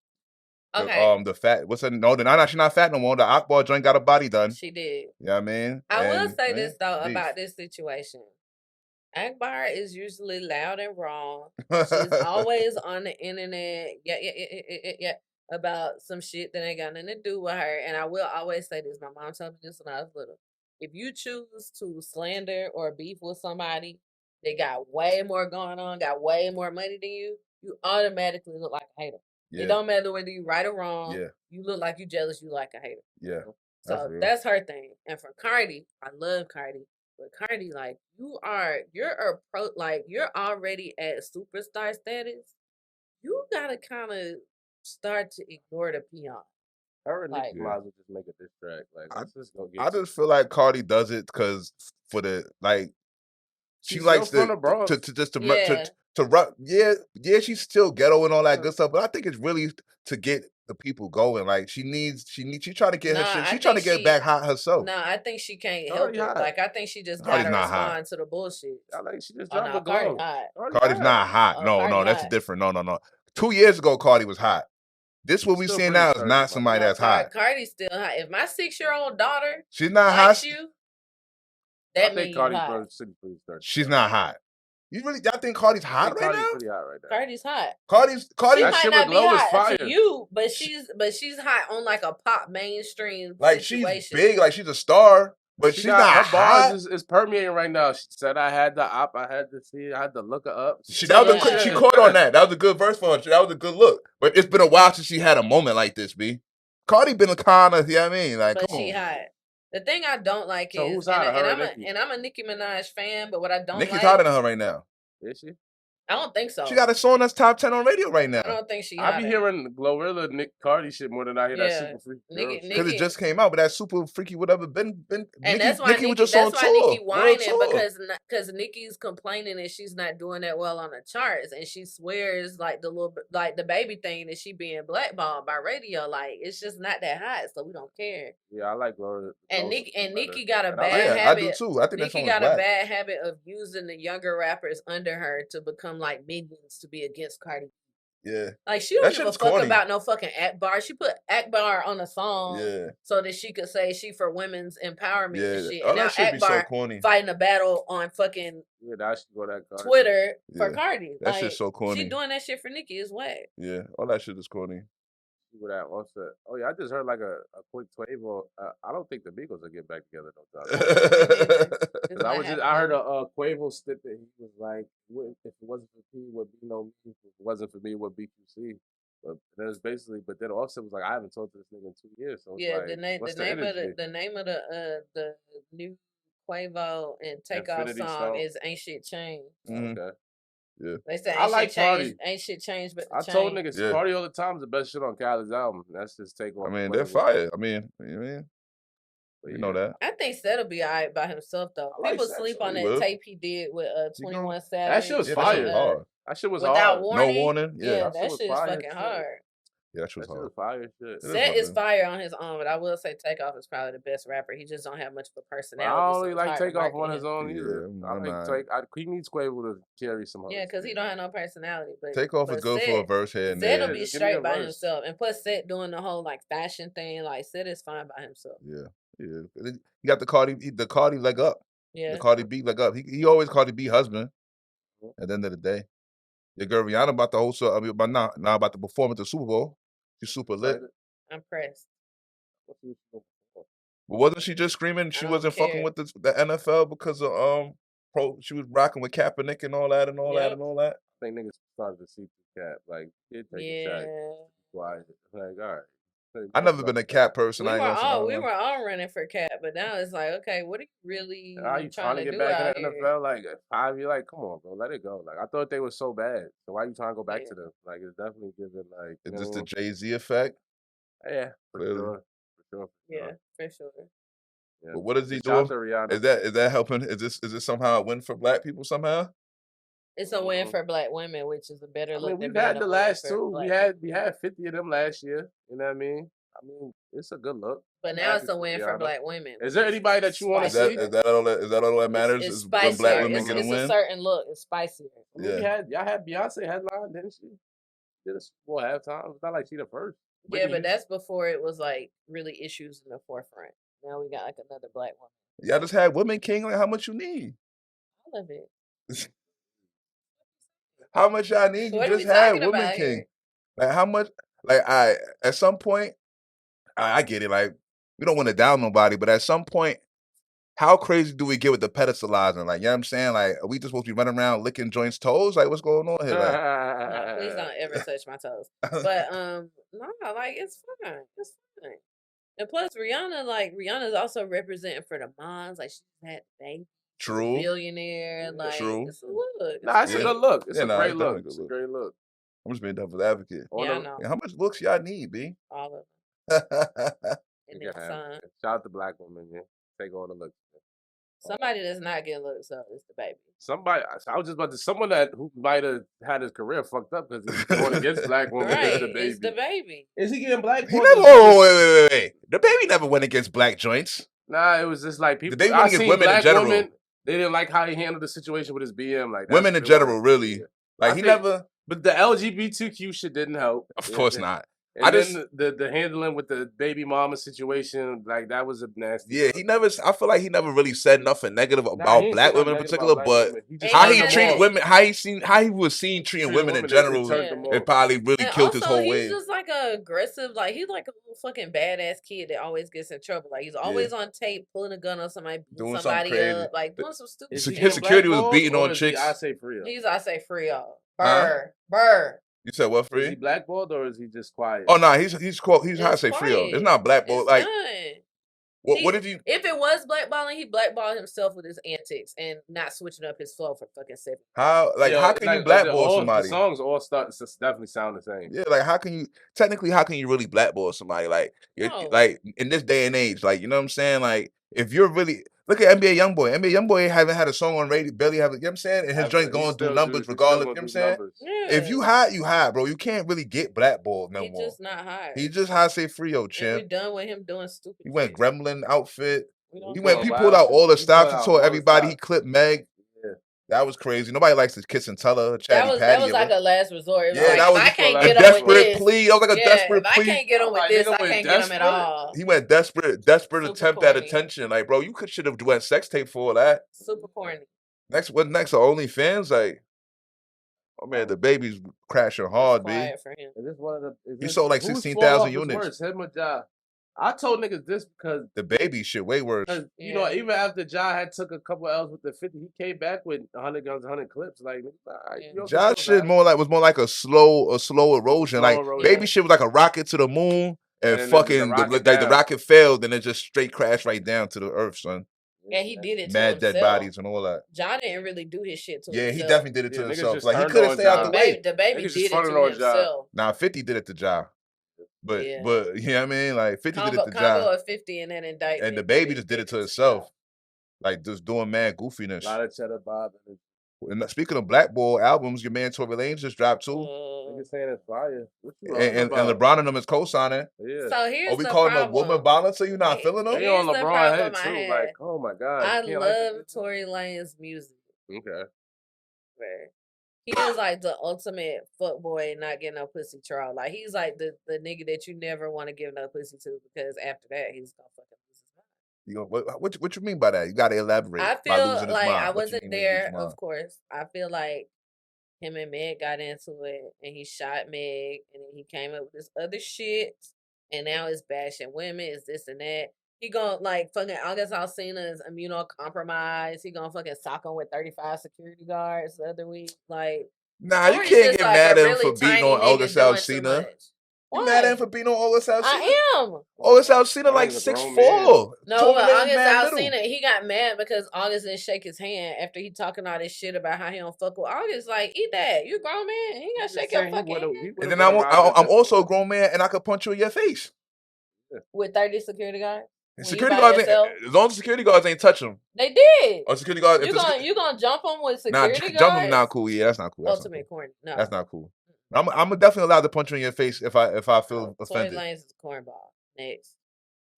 Okay. The fat. What's her? No, she's not fat no more. The Akbar joint got a body done. She did. Yeah, I mean. I will say this though about this situation. Akbar is usually loud and wrong. She's always on the internet. Yeah. About some shit that ain't got nothing to do with her. And I will always say this. My mom told me this when I was little. If you choose to slander or beef with somebody that got way more going on, got way more money than you, you automatically look like a hater. Yeah. It don't matter whether you right or wrong. Yeah. You look like you jealous, you like a hater. Yeah. So that's her thing. And for Cardi, I love Cardi. But Cardi, like, you're already at superstar status. You gotta kind of start to ignore the peon. Her and Nicki might as well just make a diss track. Like, let's just go get I just feel like Cardi does it because for the she likes to run. Yeah, she's still ghetto and all that good stuff. But I think it's really to get the people going. Like she trying to get her shit. She's trying to get back hot herself. No, I think she can't help it. Like I think she just gotta respond to the bullshit. I like she just dropped the glow. Cardi's not hot. No, that's different. No. 2 years ago, Cardi was hot. This what we seeing now is not somebody that's hot. Cardi's still hot. If my 6-year-old daughter she's not hot. That means hot. She's not hot. Y'all think Cardi's hot right now? Pretty hot right now. Cardi's hot. Cardi. She might not be hot to you, but she's hot on like a pop mainstream situation. She's big, like she's a star. But she's not her hot. Bars is permeating right now. She said, "I had the op. I had to see. I had to look her up." She caught on that. That was a good verse for her. That was a good look. But it's been a while since she had a moment like this. B. Cardi been a kind of, you know what I mean? Like, but she hot. The thing I don't like is, and I'm a Nicki Minaj fan, but what I don't Nicki's like, hotter than her right now. Is she? I don't think so. She got a song that's top 10 on radio right now. I don't think she. I be hearing Glorilla Nick Cardi shit more than I hear that Super Freaky. Because it just came out, but that Super Freaky whatever been. And that's why Nicki was on tour. Nicki whining because Nicki's complaining that she's not doing that well on the charts, and she swears like the baby thing that she being blackballed by radio. Like it's just not that hot, so we don't care. Yeah, I like Glorilla. And Nicki got a bad habit. I do too. I think Nicki got a bad habit of using the younger rappers under her to become like minions to be against Cardi. Yeah. Like she don't give a fuck about no fucking Akbar. She put Akbar on a song so that she could say she for women's empowerment and shit. And now Akbar fighting a battle on fucking Twitter for Cardi. That shit's so corny. She doing that shit for Nicki as well. Yeah, all that shit is corny. Oh yeah, I just heard like a quick Quavo. I don't think the Beagles will get back together I heard a Quavo stip that he was like, "If it wasn't for P, it would be no me. If it wasn't for me, it would be QC." But there's basically, but then Offset was like, "I haven't talked to this nigga in 2 years." So yeah, like, the name of the new Quavo and Takeoff song is "Ain't Shit Changed." Mm-hmm. Okay. Yeah. They say ain't shit changed, but I told niggas Party All the Time is the best shit on Khaled's album. That's just Takeoff. I mean, they're fire. I mean, you know that. I think Set'll be alright by himself though. People sleep on that tape he did with 21 Savage. That shit was fire. That shit was without hard. Warning. No warning. Yeah, that shit is fucking hard. Yeah, that shit was fire shit. Set is fire on his own, but I will say Takeoff is probably the best rapper. He just don't have much of a personality. I don't really like Takeoff on his own either. He needs Quavo to carry some. Yeah, because he don't have no personality. But Takeoff is good for a verse here and there. Set'll be straight by himself, and plus Set doing the whole like fashion thing. Like Set is fine by himself. Yeah. You got the Cardi leg up. Yeah, the Cardi B leg up. He always Cardi B husband. At the end of the day, your girl Rihanna about the whole about the performance at the Super Bowl. She's super lit. I'm pressed. But wasn't she just screaming she don't wasn't fucking care. with the NFL because of she was rocking with Kaepernick and all that and all that Yep. and all that? I think niggas started to see through Cap. Like, he'd take a shot. Yeah. Quiet. Like, all right. Like, I don't never fuck been a that. Cap person. I ain't gonna say I don't We know. were all running for Cap, but now it's like, okay, what are you really Are you trying to get do back out in the here? NFL? Like, 5 years, like, come on, bro, let it go. Like, I thought they were so bad. So why you trying to go back Yeah. to them? Like, it's definitely giving, like, Is you this the know, Jay-Z effect? yeah, for Clearly. sure. For sure. Yeah, for sure. Yeah. But what is he Shout out doing? to Rihanna. Is that helping? Is this somehow a win for black people somehow? It's a win for black women, which is a better I look mean, than we've being had a the win last for two. black We had 50 of them last year. You know what I mean? I mean, it's a good look. But I'm now happy it's a win for Rihanna. black women. Is there which anybody that you wanna Is spicier. see? that all that matters? It's Is when black spicier. women It's, get a it's a win? certain look. It's spicier. I mean, Yeah. y'all had Beyonce headline, didn't she? Did a Super Bowl halftime. It's not like she the first. Yeah, but Whitney that's before it was like really issues in the forefront. Now we got like another black woman. Y'all just had Women King. Like, how much you need? I love it. How much y'all need? You What are we just had talking Women about King. here? Like, how much? Like, at some point, I get it. Like, we don't want to down nobody, but at some point, how crazy do we get with the pedestalizing? Like, you know what I'm saying? Like, are we just supposed to be running around licking joints' toes? Like, what's going on here? Like, No, please don't ever touch my toes. But no, like it's fine. It's fine. And plus Rihanna's also representing for the moms. Like she's had baby. true. Billionaire. Like True. it's a look. Nah, it's a Yeah. good look. It's Yeah, a nah, great it's look. definitely a good It's a look. great look. I'm just being devil's advocate. Yeah, I know. Yeah, how much looks y'all need, B? All of Shout them. You And can then have some. it. Shout out to black women, yeah. Take all the looks. Somebody that's not getting looks up is the baby. Somebody, I was just about to, someone who might have had his career fucked up because he's going against black women. Right. Is the baby. It's the baby. Is he getting black? He never. Oh, wait. The baby never went against black joints. Nah, it was just like people. They I went against seen women in black general. women. They didn't like how he handled the situation with his BM. Like Women in general, really. Like, he never. But the LGBTQ shit didn't help. Of course not. And then the handling with the baby mama situation, like that was a nasty. Yeah, he never. I feel like he never really said nothing negative about he black said women in nothing particular, about black but women. how he turned them treated off. women, how he was seen treating women in it general, turned them it off. probably really And killed his also, whole he's wave. just like a aggressive, like he's like a little fucking badass kid that always gets in trouble. Like he's always on tape pulling a gun on somebody, beating Doing somebody something crazy. up, like doing some stupid His shit. security was beating on chicks. I say free. He's I say free all. Huh? Burr. You said what, Is free? he blackballed or is he just quiet? Oh no, he's how to say free. quiet. It's not blackball. It's Like done. what did you? If it was blackballing, he blackballed himself with his antics and not switching up his flow for fucking 7. How can you blackball somebody? The songs all definitely sound the same. Yeah, like how can you really blackball somebody? Like No. like in this day and age, like you know what I'm saying? Like if you're really look at NBA Youngboy. NBA Youngboy haven't had a song on radio, barely have it, you know what I'm saying? And his joint going through numbers regardless, you know what I'm saying? Yeah. If you high, bro. You can't really get blackballed no He more. just not high. He just high say free, yo, And champ. we're done with him doing stupid He went shit. gremlin outfit. He pulled out all the stops. He told everybody. He clipped Meg. Yeah. That was crazy. Nobody likes to kiss and tell her. That was like a last resort. It was yeah, like, that was I can't a get desperate on with this. plea. That was like a desperate if plea. I can't get on with this, I can't get him at all. He went desperate Super attempt corny. at attention. Like, bro, you should have went sex tape for all that. Super corny. What next? OnlyFans? Like, oh man, the baby's crashing hard, B. Quiet for him. Is this one of the? He sold like 16,000 units. Worse, him or Ja? I told niggas this because the baby shit way worse. You know, even after Ja had took a couple L's with the 50, he came back with 100 guns, 100 clips. Like, Ja shit was more like a slow erosion. Baby shit was like a rocket to the moon, and fucking the rocket failed, and it just straight crashed right down to the earth, son. Yeah, he did it. Mad to himself. Dead bodies and all that. Ja didn't really do his shit to himself. Yeah, he definitely did it to himself. Like he couldn't stay out the way. The baby did it to himself. Nah, 50 did it to Ja. But you know what I mean? Like 50 did it to Ja. Combo of 50 and then indictment. And the baby just did it to himself. Like just doing mad goofiness. A lot of cheddar Bob. And speaking of blackball albums, your man Tory Lanez just dropped 2. Niggas saying it's fire. And LeBron and them is co-signing. Yeah. So here's we calling them woman balance? So you not feeling them? They on LeBron head too. Like, oh my god. I love Tory Lanez music. Okay. He is like the ultimate fuckboy not getting no pussy troll. Like he's like the nigga that you never want to give no pussy to because after that he's gonna fucking lose his mind. You know, what you mean by that? You gotta elaborate. I feel like I wasn't there, of course. I feel like him and Meg got into it and he shot Meg and then he came up with this other shit and now it's bashing women, it's this and that. He gonna like fucking August Alsina is immunocompromised. He gonna fucking sock him with 35 security guards the other week. Like, Nah, you Tory's can't just get like mad a at him really for beating tiny on August nigga doing too Alsina. much. You mad at him Why? for beating on August Alsina? I am. August Alsina That like nigga's a grown 6'4". No, but Tory Lanez August mad little. Alsina, he got mad because August didn't shake his hand after he talking all this shit about how he don't fuck with August. Like, eat that. You a grown man. He ain't gotta shake your fucking hand. And then I'm also a grown man, and I could punch you in your face. With 30 security guards? Security guards, as long as security guards ain't touch him. They did. Or security guards. You gonna jump them with security guards? Jump him not cool. Yeah, that's not cool. Ultimate corny. No, that's not cool. I'm definitely allowed to punch you in your face if I feel offended. Tory Lanez is a cornball. Next.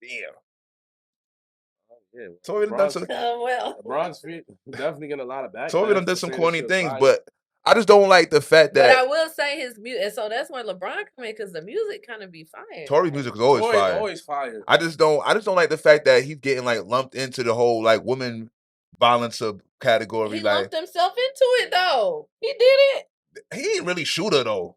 Damn. Yeah, Tory done some. LeBron's definitely getting a lot of backlash. Tory done some corny things, but I just don't like the fact that. But I will say his music, and so that's where LeBron come in because the music kind of be fire. Tory's music is always fire. Always fire. I just don't like the fact that he's getting like lumped into the whole like women violence category. He like lumped himself into it though. He did it. He didn't really shoot her though.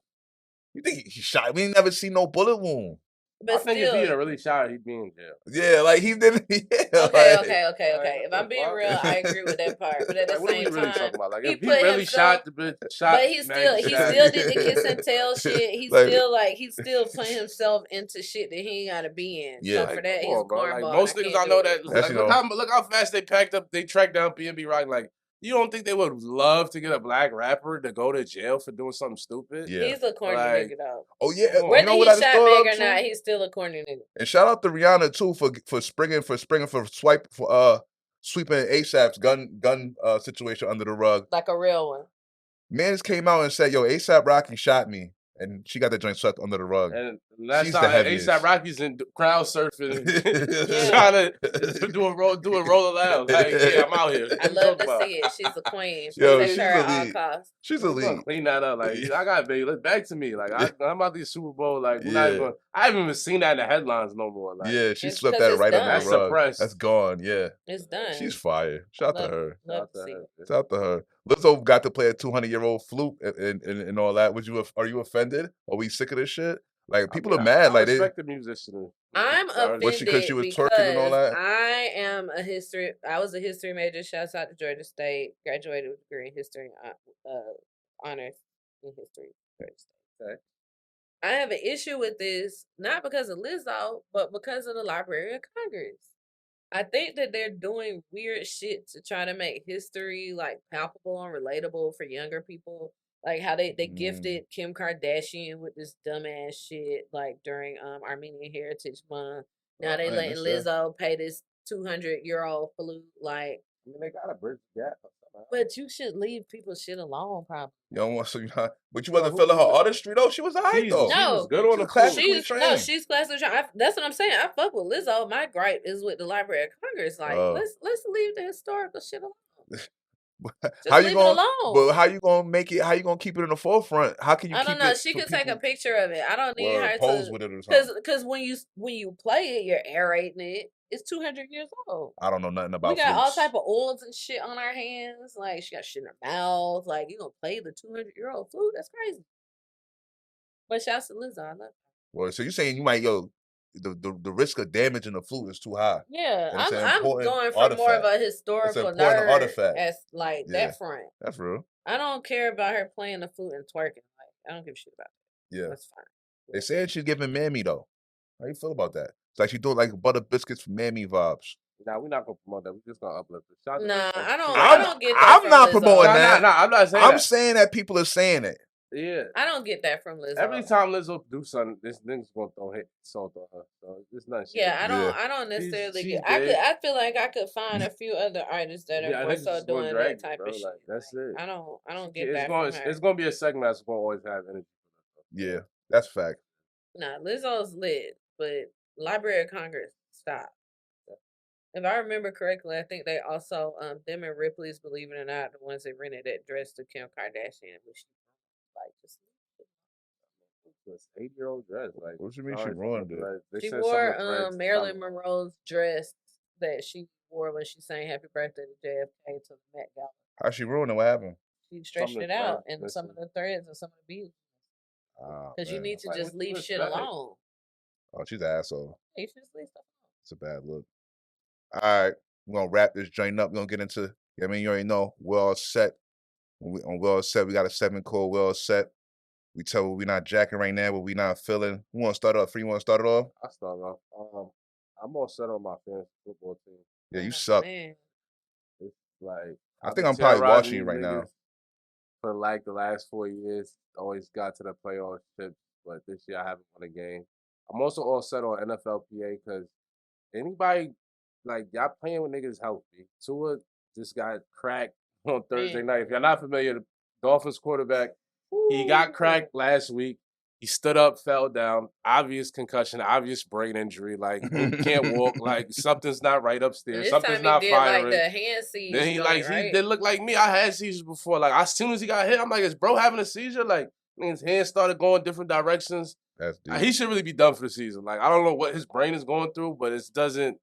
You think he shot? We ain't never seen no bullet wound. But I think if he had really shot, he'd be in jail. Yeah, like he didn't. Yeah, Okay. If I'm being real, I agree with that part. But at the same time, really talking about? Like, he if he really shot the bitch, but he still did the kiss and tell shit. He still putting himself into shit that he ain't gotta be in. Yeah, so for that, he's a cornball. Like, most niggas I know that. Like, look how fast they packed up. They tracked down B&B Rock. Like, you don't think they would love to get a black rapper to go to jail for doing something stupid? Yeah. He's a corny nigga though. Oh yeah, whether he shot big or not, he's still a corny nigga. And shout out to Rihanna too for sweeping ASAP's gun situation under the rug. Like a real one. Man just came out and said, "Yo, ASAP Rocky shot me," and she got that joint swept under the rug. And last time ASAP Rocky's in crowd surfing, trying to do a roll aloud. Like, yeah, I'm out here. I love to see it. She's a queen. Yo, she's elite. She's elite. Clean that up. Like, I got baby. Let's back to me. Like, I'm out these Super Bowl. Like, I haven't even seen that in the headlines no more. Like, yeah, she swept that right under the rug. Suppressed. That's gone. Yeah, it's done. She's fire. Shout out to her. Shout out to her. Lizzo got to play a 200-year-old flute and all that. Are you offended? Are we sick of this shit? Like, people are mad. I respect the musician. I'm offended because she was twerking and all that. I was a history major. Shouts out to Georgia State. Graduated with a degree in history, honors in history. Georgia State. Okay. I have an issue with this, not because of Lizzo, but because of the Library of Congress. I think that they're doing weird shit to try to make history like palpable and relatable for younger people. Like how they gifted Kim Kardashian with this dumbass shit like during Armenian Heritage Month. Now they letting Lizzo pay this 200-year-old flute. Like, I mean, they got a bridge gap. But you should leave people's shit alone, probably. But you wasn't feeling her artistry though. She was alright though. No, she was good on the classically trained. She's classically trained. That's what I'm saying. I fuck with Lizzo. My gripe is with the Library of Congress. Like, let's leave the historical shit alone. How you gonna? But how you gonna make it? How you gonna keep it in the forefront? How can you? I don't know. She could take a picture of it. I don't need her pose with it or something. Because when you play it, you're aerating it. It's 200 years old. I don't know nothing about. We got all type of oils and shit on our hands. Like she got shit in her mouth. Like you gonna play the 200-year-old flute? That's crazy. But shouts to Lizzo. I love her. Well, so you're saying you might the risk of damaging the flute is too high. Yeah, I'm going for more of a historical nerd artifact as like that front. That's real. I don't care about her playing the flute and twerking. Like I don't give a shit about that. Yeah, that's fine. They said she's giving Mammy though. How you feel about that? It's like she's doing like butter biscuits for Mammy vibes. Nah, we're not gonna promote that. We're just gonna uplift it. Nah, I don't get that. I'm not promoting that. Nah, I'm not saying I'm that. saying that people are saying it. Yeah, I don't get that from Lizzo. Every time Lizzo do something, this nigga's gonna throw salt on her. So it's not. Yeah, I don't necessarily get. I feel like I could find a few other artists that are more so doing that type of shit. Like, that's it. I don't get that. It's gonna be a segment that's gonna always have energy. Yeah, that's fact. Nah, Lizzo's lit, but Library of Congress, stop. If I remember correctly, I think they also them and Ripley's, believe it or not, the ones that rented that dress to Kim Kardashian, which she like just. This 8-year-old dress, like what you mean she ruined it? Like, she wore Marilyn Monroe's dress that she wore when she sang "Happy Birthday" to JFK to the Met Gala. How she ruined it? What happened? She stretched it out in some of the threads and some of the beads. Because you need to just leave shit alone. Oh, she's an asshole. You should just leave stuff alone. It's a bad look. All right, we're gonna wrap this joint up. We're gonna get into. I mean, you already know we're all set. We're all set. We got a 7 core. We're all set. We tell we're not jacking right now, but we not feeling. Who want to start off? Free, you want to start it off? I start off. I'm all set on my fantasy football team. Yeah, you Oh, suck. man. It's like I I've think been I'm probably terrorizing watching you these right now. niggas for like the last 4 years. Always got to the playoff chips, but this year I haven't won a game. I'm also all set on NFLPA because anybody like y'all playing with niggas healthy. Tua just got cracked on Thursday Man. night. If you're not familiar, the Dolphins quarterback, he got cracked last week. He stood up, fell down. Obvious concussion, obvious brain injury. Like dude can't walk. Like something's not right And upstairs. this Something's time he not did like firing. the hand seize Then he joint, right? he did look like me. I had seizures before. Like as soon as he got hit, I'm like, is bro having a seizure? Like his hands started going different directions. That's deep. He should really be done for the season. Like I don't know what his brain is going through, but it doesn't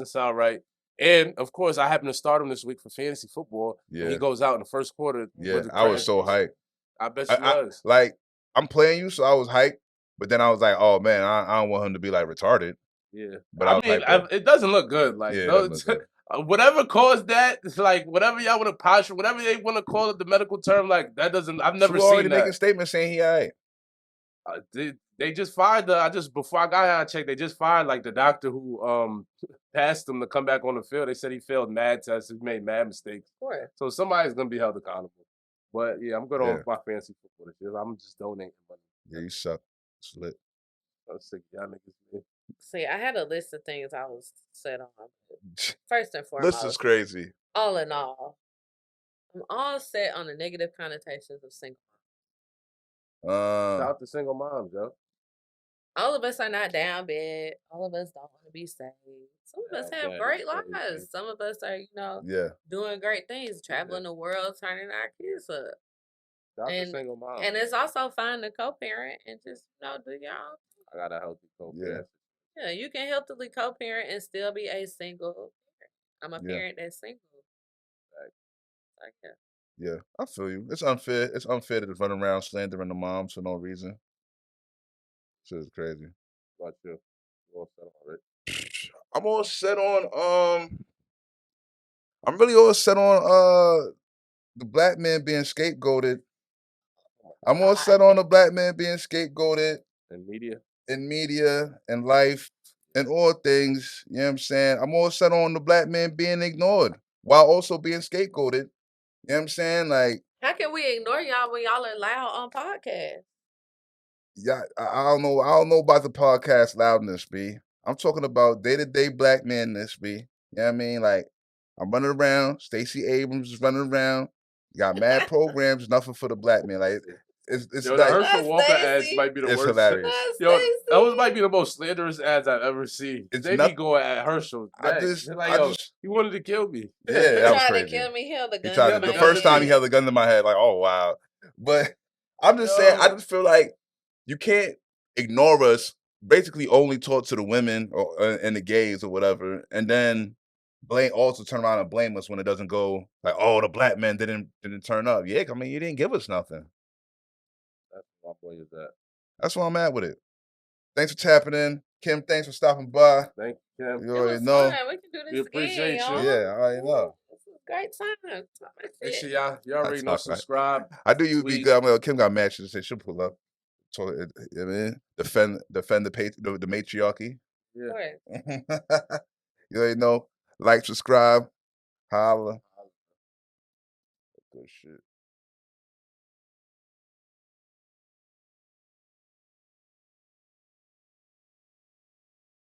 sound right. And of course, I happen to start him this week for fantasy football. Yeah. And he goes out in the first quarter. Yeah, with the I was cramp. so hyped. I bet you was. Like I'm playing you, so I was hyped. But then I was like, oh man, I don't want him to be like retarded. Yeah, But I mean, it doesn't look good. Like yeah, no, whatever caused that, it's like whatever y'all want to posture, whatever they want to call it, the medical term, like that doesn't. I've never so seen already that. making statements saying he alright. They just fired before I got here, I checked. They just fired like the doctor who passed him to come back on the field. They said he failed mad tests, he made mad mistakes. Sure. So somebody's gonna be held accountable. But yeah, I'm good on my fantasy football this year. I'm just donating money. Yeah, you suck. It's lit. I'm sick of y'all niggas, man. See, I had a list of things I was set on. First and foremost, This is crazy. all in all, I'm all set on the negative connotations of single moms. Shout out to single moms, yo. All of us are not down bad. All of us don't want to be saved. Some of us have great lives. Some of us are, doing great things, traveling the world, turning our kids up. Shout out to single moms. And it's also fun to co-parent and just, do your own thing. I got a healthy co-parent. Yeah, you can healthily co-parent and still be a single parent. I'm a parent that's single. Like, yeah, I feel you. It's unfair. It's unfair to run around slandering the moms for no reason. Shit is crazy. What you? All set on it? I'm all set on I'm really all set on the black man being scapegoated. I'm all set on the black man being scapegoated in media and life and all things. You know what I'm saying? I'm all set on the black man being ignored while also being scapegoated. You know what I'm saying? Like, how can we ignore y'all when y'all are loud on podcasts? Yeah, I don't know. I don't know about the podcast loudness, B. I'm talking about day-to-day black manness, B. You know what I mean? Like, I'm running around. Stacey Abrams is running around. You got mad programs, nothing for the black man. Like, it's yo, like, the Herschel Walker ads might be the worst. Hilarious. Yo, those might be the most slanderous ads I've ever seen. They be going at Herschel. He wanted to kill me. Yeah, that was crazy. Tried to kill me. He held the gun. The first time he held the gun to my head, like, oh wow. But I'm just saying, I just feel like you can't ignore us. Basically, only talk to the women and the gays or whatever, and then also turn around and blame us when it doesn't go. Like, oh, the black men didn't turn up. Yeah, I mean, you didn't give us nothing. That's my point is that. That's where I'm at with it. Thanks for tapping in, Kim. Thanks for stopping by. Thank you, Kim. You already know. Fun. We can do this we appreciate again, you. y'all. Yeah, I already know. Great time. Make sure y'all already know. Subscribe. I do you be good. Well, Kim got mad. She said she'll pull up. So, I mean, defend the matriarchy. Yeah. You already know. Like, subscribe, holla. Good shit.